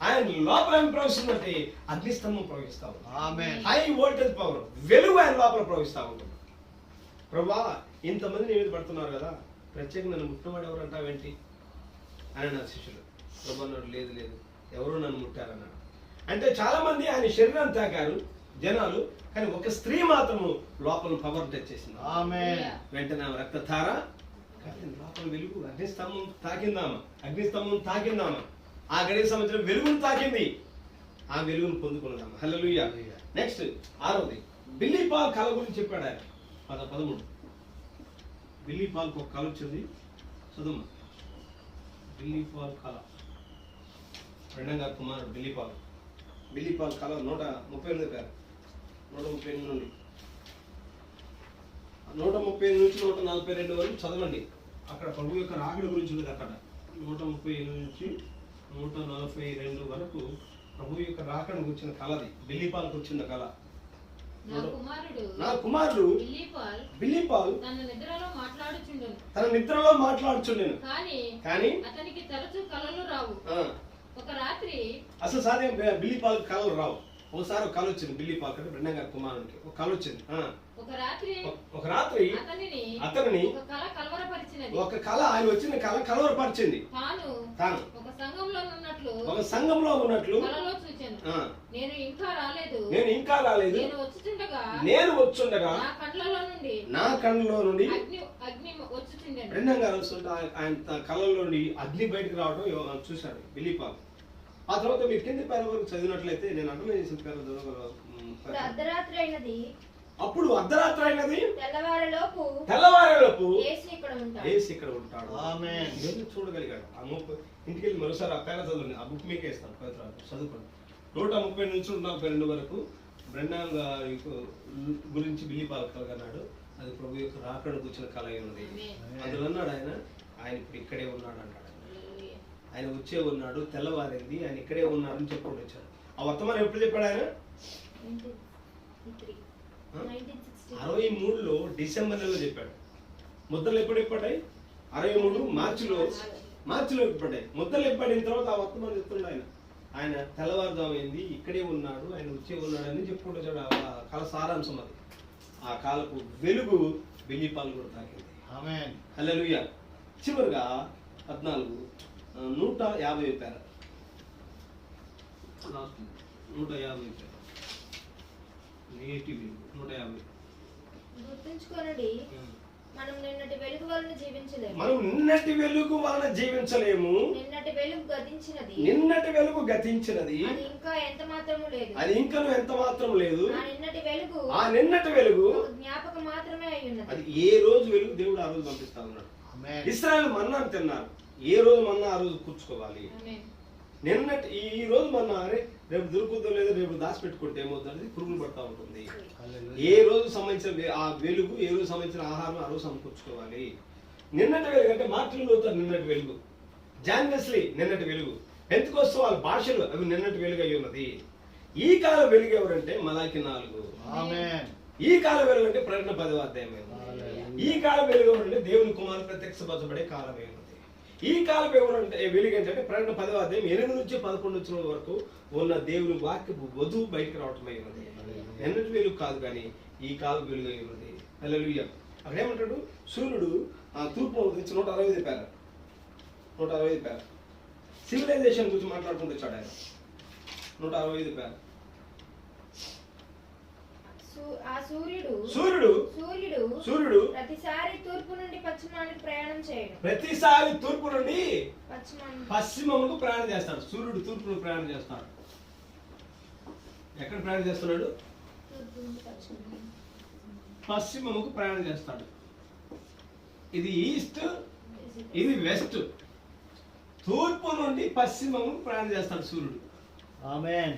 ఆయన లోపల ఏం ప్రవహిస్తుందంటే అగ్నిస్తంభం ప్రవహిస్తా ఉంది. హై వోల్టేజ్ పవర్ వెలుగు ఆయన లోపల ప్రవహిస్తా ఉంటుంది. ప్రభా ఇంతమంది నీ మీద పడుతున్నారు కదా, ప్రత్యేకంగా నన్ను ముట్టినవాడు ఎవరు అంటావేంటి అని నా శిష్యులు. ప్రభా అన్నాడు, లేదు లేదు, ఎవరు నన్ను ముట్టారన్నాడు. అంటే చాలా మంది ఆయన శరీరాన్ని తాకారు జనాలు, కానీ ఒక స్త్రీ మాత్రము లోపల పవర్ టచ్ చేసింది. వెంటనే రక్తధార లోపల వెలుగు అగ్నిస్తంభం తాకిందామా, అగ్నిస్తంభం తాకిందామా, ఆ గడియ సంవత్సరం వెలుగును తాకింది, ఆ వెలుగును పొందుకున్నదామా. హల్లెలూయా. నెక్స్ట్ 6వది బిల్లీ పాల్ కళ గురించి చెప్పాడు ఆయన. 13 బిల్లీ పాల్కి ఒక కళ వచ్చింది, చదువు. బిల్లీ పాల్ కళ, రెండవ గారి కుమారుడు బిల్లీ పాల్. బిల్లీ పాల్ కళ 138 పేరు. 138 నుండి 130 నుంచి 142 వరకు చదవండి. అక్కడ ప్రభు యొక్క రాకడ గురించి ఉంది. అక్కడ 130 నుంచి 142 వరకు ప్రభు యొక్క రాకడ గురించిన కళది. బిల్లీ పాల్కి వచ్చిన కళ. నా కుమారుడు బిల్లీ పాల్ తన నిద్రలో మాట్లాడుచుండెను, కానీ అతనికి తరచూ కలలు రావు. ఒక రాత్రి అసలు సాధ్యం బిల్లీ పాల్ కళలు రావు. ఒకసారి ఒక కళ వచ్చింది బిల్లీ పాల్ కంటే బ్రెండన్ గారి కుమారునికి ఒక కళ వచ్చింది. ఒక రాత్రి అతనిని ఒక కళ ఆయన వచ్చిన కళ కలవరపరిచింది. తాను ఒక సంఘంలో ఉన్నట్లు నేను ఇంకా రాలేదు, నేను వచ్చుండగా నా కళ్ళలో నుండి బ్రెండన్ గారు ఆయన కళ్ళలో నుండి అగ్ని బయటకు రావడం చూశాడు బిల్లీ పాల్. ఆ తర్వాత మీరు కింది పేర వరకు చదివినట్లయితే నేను అండర్లైన్ చేసిన పేరు అప్పుడు అర్ధరాత్రి అయినది తెల్లవారేలోపు యేసు ఇక్కడ ఉంటాడు. చూడగలిగాడు. ఆ 30 ఇంటికి వెళ్ళి మరోసారి ఆ పేర చదువుని ఆ బుక్ మీకే ఇస్తాను, చదువుకోండి. 130 నుంచి 142 వరకు బ్రెండన్ గారి గురించి బిల్లీ పాల్ కలగన్నాడు. అది ప్రభు యొక్క రాకడ కూర్చున్న కళ అయి ఉన్నది. అందులో అన్నాడు ఆయన ఇప్పుడు ఇక్కడే ఉన్నాడు అన్నాడు. ఆయన వచ్చే ఉన్నాడు, తెల్లవారింది, ఆయన ఇక్కడే ఉన్నాడు అని చెప్పుకుంటూ వచ్చాడు. ఆ వర్తమానం ఎప్పుడు చెప్పాడు ఆయన? 63లో డిసెంబర్ నెలలో చెప్పాడు. ముద్రలు ఎప్పుడు ఇప్పటాయి? 63 మార్చిలో ఇప్పటాయి. ముద్రలు ఇప్పడిన తర్వాత ఆ వర్తమానం చెప్తున్నాడు ఆయన తెల్లవారుజామైంది, ఇక్కడే ఉన్నాడు, ఆయన వచ్చే ఉన్నాడు అని చెప్పుకుంటూ వచ్చాడు. ఆ కళ సారాంశం అది. ఆ కాలపు వెలుగు బిల్లీ పాల్ కూడా తాకింది. హల్లెలూయా. చివరిగా 14 150 పేర 150 పేర నేటివ్ 150. గుర్తుంచుకోనండి, మనం నిన్నటి వెలుగు వలన జీవించలేము. నిన్నటి వెలుగు గతించినది. అది ఇంకా ఎంత మాత్రము లేదు. ఆ నిన్నటి వెలుగు జ్ఞాపకం మాత్రమే అయి ఉన్నది. అది ఏ రోజు వెలుగు దేవుడు ఆ రోజు పంపిస్తా ఉన్నాడు. ఇశ్రాయేలు మన్నాను తిన్నారు. ఏ రోజు మన్నా ఆ రోజు కూర్చుకోవాలి. నిన్నటి ఈ రోజు మన్నా రేపు దొరుకుతుందో లేదో రేపు దాచిపెట్టుకుంటే ఏమవుతుంది? పురుగులు పడతా ఉంటుంది. ఏ రోజు సంబంధించిన ఆ వెలుగు, ఏ రోజు సంబంధించిన ఆహారం ఆ రోజు సమకూర్చుకోవాలి. నిన్నటి వెలుగు అంటే మార్టిన్ లూథర్ నిన్నటి వెలుగు, జాన్ వెస్లీ నిన్నటి వెలుగు, పెంతెకోస్తు వాళ్ళ భాషలు అవి నిన్నటి వెలుగు అయి ఉన్నది. ఈ కాల వెలుగు ఎవరంటే మలాకి 4. ఈ కాల వెలుగు అంటే ప్రకటన 10వ అధ్యాయం. ఈ కాల వెలుగు ఎవరంటే దేవుని కుమారుడు ప్రత్యక్షపరచబడే కాలం ఉన్నది. ఈ కాలం ఎవరంటే వెలుగు ఏంటంటే ప్రకటన 10వ అధ్యాయం 8 నుంచి 11 వరకు ఉన్న దేవుని వాక్యపు వధువు బయటకు రావటం అయి ఉన్నది. నిన్నటి వెలుగు కాదు కానీ ఈ కాలం వెలుగు అయి ఉన్నది. హల్లెలూయా. అక్కడ ఏమంటాడు? సూర్యుడు తూర్పు నుంచి 160 పేర 160 పేర సివిలైజేషన్ గురించి మాట్లాడుకుంటూ వచ్చాడు ఆయన. 165 పేర సూర్యుడు ప్రతిసారి తూర్పు నుండి పశ్చిమానికి ప్రయాణం చేయడం. ప్రతిసారి తూర్పు నుండి పశ్చిమముకు ప్రయాణం చేస్తాడు. సూర్యుడు తూర్పు నుండి ప్రయాణం చేస్తాడు. ఎక్కడ ప్రయాణం చేస్తున్నాడు? పశ్చిమముకు ప్రయాణం చేస్తాడు. ఇది ఈస్ట్, ఇది వెస్ట్. తూర్పు నుండి పశ్చిమముకు ప్రయాణం చేస్తాడు సూర్యుడు. ఆమేన్.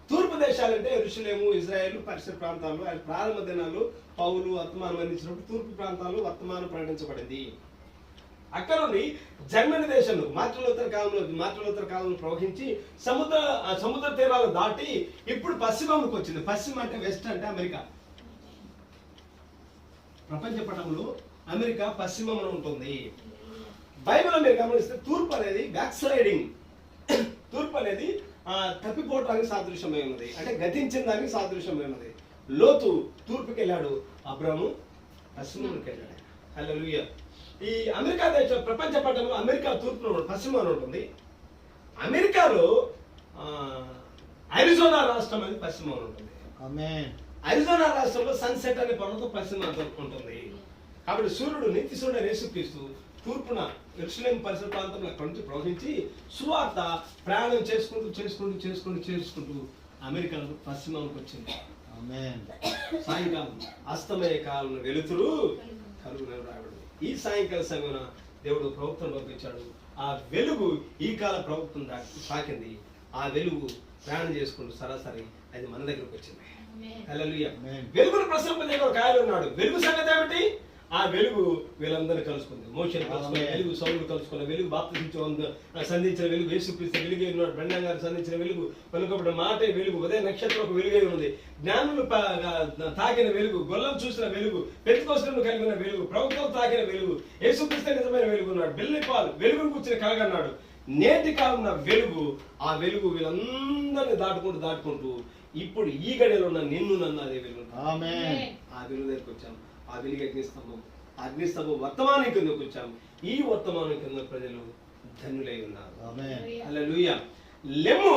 తూర్పు దేశాలంటే యెరూషలేము, ఇజ్రాయెల్, పరిసర ప్రాంతాలు. ఆయన ప్రారంభ దినాల్లో పౌలు వర్తమానం అందించినప్పుడు తూర్పు ప్రాంతాల్లో వర్తమానం ప్రకటించబడింది. అక్కడ నుండి జర్మనీ దేశంలో మార్టిన్ లూథర్ కాలంలో ప్రవహించి సముద్ర తీరాలు దాటి ఇప్పుడు పశ్చిమంలోకి వచ్చింది. పశ్చిమ అంటే వెస్ట్ అంటే అమెరికా. ప్రపంచ పటంలో అమెరికా పశ్చిమంలో ఉంటుంది. బైబిల్ మీరు గమనిస్తే తూర్పు అనేది బ్యాక్ స్లైడింగ్, తూర్పు అనేది తప్పిపోవటానికి సాదృశ్యమై ఉన్నది, అంటే గతించిన దానికి సాదృశ్యమై ఉన్నది. లోతు తూర్పుకి వెళ్ళాడు, అబ్రాము పశ్చిమానికి వెళ్ళాడు. హల్లెలూయా. ఈ అమెరికా దేశం ప్రపంచ పటంలో అమెరికా తూర్పులో పశ్చిమాన ఉంటుంది. అమెరికాలో అరిజోనా రాష్ట్రం అనేది పశ్చిమాన ఉంటుంది. అరిజోనా రాష్ట్రంలో సన్సెట్ అనే పర్వతం పశ్చిమాన ఉంటుంది. కాబట్టి సూర్యుడు నీతి సూర్యుడు యేసుక్రీస్తు తూర్పున యెరూషలేము పరిసర ప్రాంతంలో అక్కడి నుంచి ప్రవహించి సువార్త ప్రయాణం చేసుకుంటూ అమెరికా పశ్చిమానికి వచ్చింది. సాయంకాలం అస్తమయ కాలం వెలుతురు కలుగునని రాయబడింది. ఈ సాయంకాల సమయంలో దేవుడు ప్రవక్తను పంపించాడు. ఆ వెలుగు ఈ కాల ప్రవక్తను తాకింది. ఆ వెలుగు ప్రయాణం చేసుకుంటూ సరాసరి అది మన దగ్గరకు వచ్చింది. హల్లెలూయా. వెలుగును ప్రసరింపజేయ ఒక ఆయన ఉన్నాడు. వెలుగు సంగతి ఏమిటి? ఆ వెలుగు వీళ్ళందరినీ కలుసుకుంది. మోషేని కలుసుకున్న వెలుగు, సౌలును కలుసుకున్న వెలుగు, బాప్తిస్మం సంధించిన వెలుగు, యేసుక్రీస్తు వెలుగే ఉన్నాడు. బ్రెండన్ గారు సంధించిన వెలుగు, పలుకబడిన మాటే వెలుగు, ఉదయ నక్షత్రం వెలుగే ఉన్నది. జ్ఞానులు తాకిన వెలుగు, గొల్లం చూసిన వెలుగు, పెంతెకోస్తు కలిగిన వెలుగు, ప్రవక్తలు తాకిన వెలుగు, యేసుక్రీస్తు నిజమైన వెలుగు ఉన్నాడు. బిల్లీ పాల్ వెలుగును కూర్చుని కలగన్నాడు. నేటి కాలం ఉన్న వెలుగు, ఆ వెలుగు వీళ్ళందరినీ దాటుకుంటూ ఇప్పుడు ఈ గడిలో ఉన్న నిన్ను నన్ను అదే వెలుగు. ఆ వెలుగు దగ్గరికి వచ్చాం. ఆ వెలుగు అగ్నిస్తంభం వర్తమానం కిందకు వచ్చాం. ఈ వర్తమానం కింద ప్రజలు ధన్యులై ఉన్నారు. హల్లెలూయా. లెమ్ము,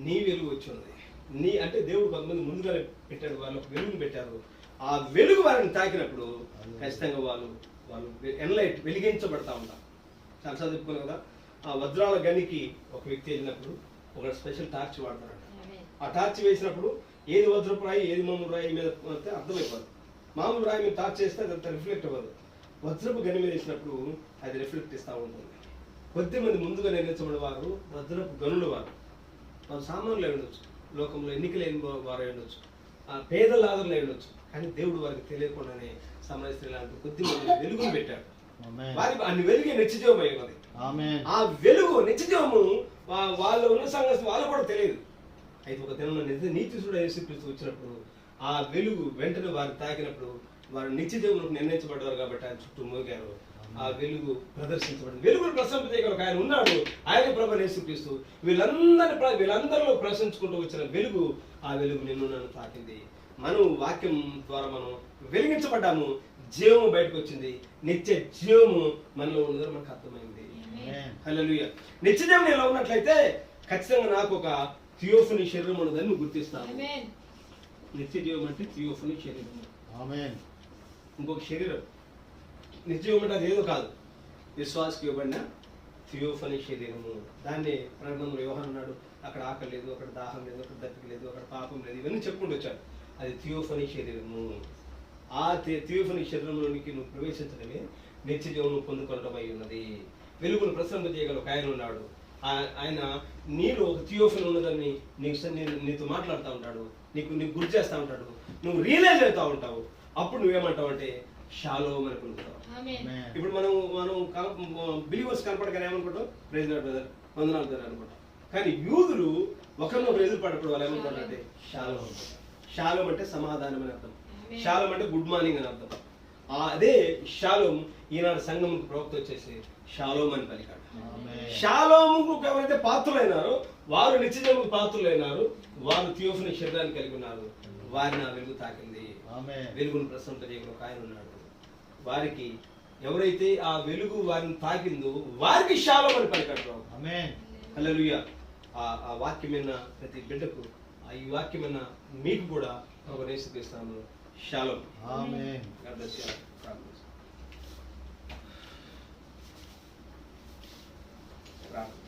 నీ వెలుగు వచ్చింది. నీ అంటే దేవుడు కొంతమంది ముందుగానే పెట్టాడు, వాళ్ళు వెలుగుని పెట్టారు. ఆ వెలుగు వారిని తాకినప్పుడు ఖచ్చితంగా వాళ్ళు ఎన్లైట్ వెలిగించబడతా ఉంటారు. చాలాసార్లు చెప్పుకున్నాం కదా, ఆ వజ్రాల గనికి ఒక వ్యక్తి వెళ్ళినప్పుడు ఒక స్పెషల్ టార్చ్ వాడతారంట. ఆ టార్చ్ వేసినప్పుడు ఏది వజ్రపు రాయి ఏది మామూలు రాయి మీద అర్థమైపోదు. మామూలు రాయి మీద టార్చ్ చేస్తే అదంతా రిఫ్లెక్ట్ అవ్వదు. వజ్రపు గని మీద వేసినప్పుడు అది రిఫ్లెక్ట్ ఇస్తూ ఉంటుంది. కొద్దిమంది ముందుగా నిర్ణయించబడిన వారు వజ్రపు గనులు వారు సామాన్యులు అయి ఉండొచ్చు, లోకంలో ఎన్నికలేని వారు అయి ఉండొచ్చు, పేదలాదరులు అయి ఉండొచ్చు. కానీ దేవుడు వారికి తెలియకుండానే సమయ స్త్రీ లాంటి కొద్దిమంది వెలుగును పెట్టాడు. వారికి అన్ని వెలుగే నిత్యజీవం అయి ఉన్నది. ఆ వెలుగు నిత్యజీవము వాళ్ళు ఉన్న సంగతి వాళ్ళు కూడా తెలియదు. అయితే ఒక దినం నీతిశుడు యేసుక్రీస్తు వచ్చినప్పుడు ఆ వెలుగు వెంటనే వారు తాకినప్పుడు వారు నిత్యజీవులకు నిర్ణయించబడ్డారు కాబట్టి ఆయన చుట్టూ మోగారు. ఆ వెలుగు ప్రదర్శించబడింది. వెలుగును ప్రశంసించగల ఆయన ఉన్నాడు, ఆయన ప్రభువు యేసుక్రీస్తు. వీళ్ళందరిలో ప్రశంసించుకుంటూ వచ్చిన వెలుగు, ఆ వెలుగు నిన్ను నన్ను తాకింది. మనం వాక్యం ద్వారా మనం వెలిగించబడ్డాము, జీవము బయటకు వచ్చింది. నిత్య జీవము మనలో ఉన్నదని మనకు అర్థమైంది. హల్లెలూయా. నిత్య జీవం ఎలా ఉన్నట్లయితే ఖచ్చితంగా నాకు ఒక థియోఫనీ శరీరం ఉన్నదని నువ్వు గుర్తిస్తాను. నిత్య జీవం అంటే థియోఫనీ శరీరం. ఇంకొక శరీరం నిత్య జీవం అంటే అదేదో కాదు, విశ్వాసకి ఇవ్వబడిన థియోఫనీ శరీరము. దాన్ని ప్రకటనలో యోహాను అన్నాడు, అక్కడ ఆకలి లేదు, అక్కడ దాహం లేదు, అక్కడ దప్పిక లేదు, అక్కడ పాపం లేదు, ఇవన్నీ చెప్పుకుంటూ వచ్చాడు. అది థియోఫనీ శరీరము. ఆ థియోఫనీ శరీరంలోనికి నువ్వు ప్రవేశించడమే నిత్య జీవనం పొందుకోవడం అయి ఉన్నది. వెలుగును ప్రసరింపజేయగల ఒక ఆయన ఉన్నాడు. ఆయన నీలో ఒక థియోఫనీ ఉన్నదని నీతో మాట్లాడుతూ ఉంటాడు, నీకు గుర్తు చేస్తూ ఉంటాడు, నువ్వు రియలైజ్ అవుతూ ఉంటావు. అప్పుడు నువ్వేమంటావు అంటే షాలోమ్ అని అనుకుంటావు. ఇప్పుడు మనం బిలీవర్స్ కనపడగానే ఏమనుకుంటాం, ప్రైజ్ లార్డ్ బ్రదర్, వందనాలు బ్రదర్ అనుకుంటాం. కానీ యూదులు ఒకరినొకరు ఎదురుపడప్పుడు వాళ్ళు ఏమనుకుంటారంటే షాలోమ్. షాలోమ్ అంటే సమాధానం అని అర్థం. షాలోమ్ అంటే గుడ్ మార్నింగ్ అని అర్థం. అదే షాలోమ్ ఈనాడు సంఘముకు ప్రవక్త వచ్చేసి షాలోమ్ అని పలికాడు. షాలోముకు ఎవరైతే పాత్రులైనారో వారు నిత్యజీవముకు పాత్రులైనారు, వారు థియోఫనీ శరీరాన్ని కలిగి ఉన్నారు. వారిని ఆ వెలుగు తాకింది. వెలుగును ప్రసరింపజేయగల ఒక ఆయన ఉన్నాడు. వారికి ఎవరైతే ఆ వెలుగు వారిని తాకిందో వారికి షాలోమ్ అని పలికాడు. హల్లెలూయా. ఆ వాక్యమైన ప్రతి బిడ్డకు, ఈ వాక్యమైన మీకు కూడా ఒక యేసుక్రీస్తు షాలోమ్. ప్రార్థన.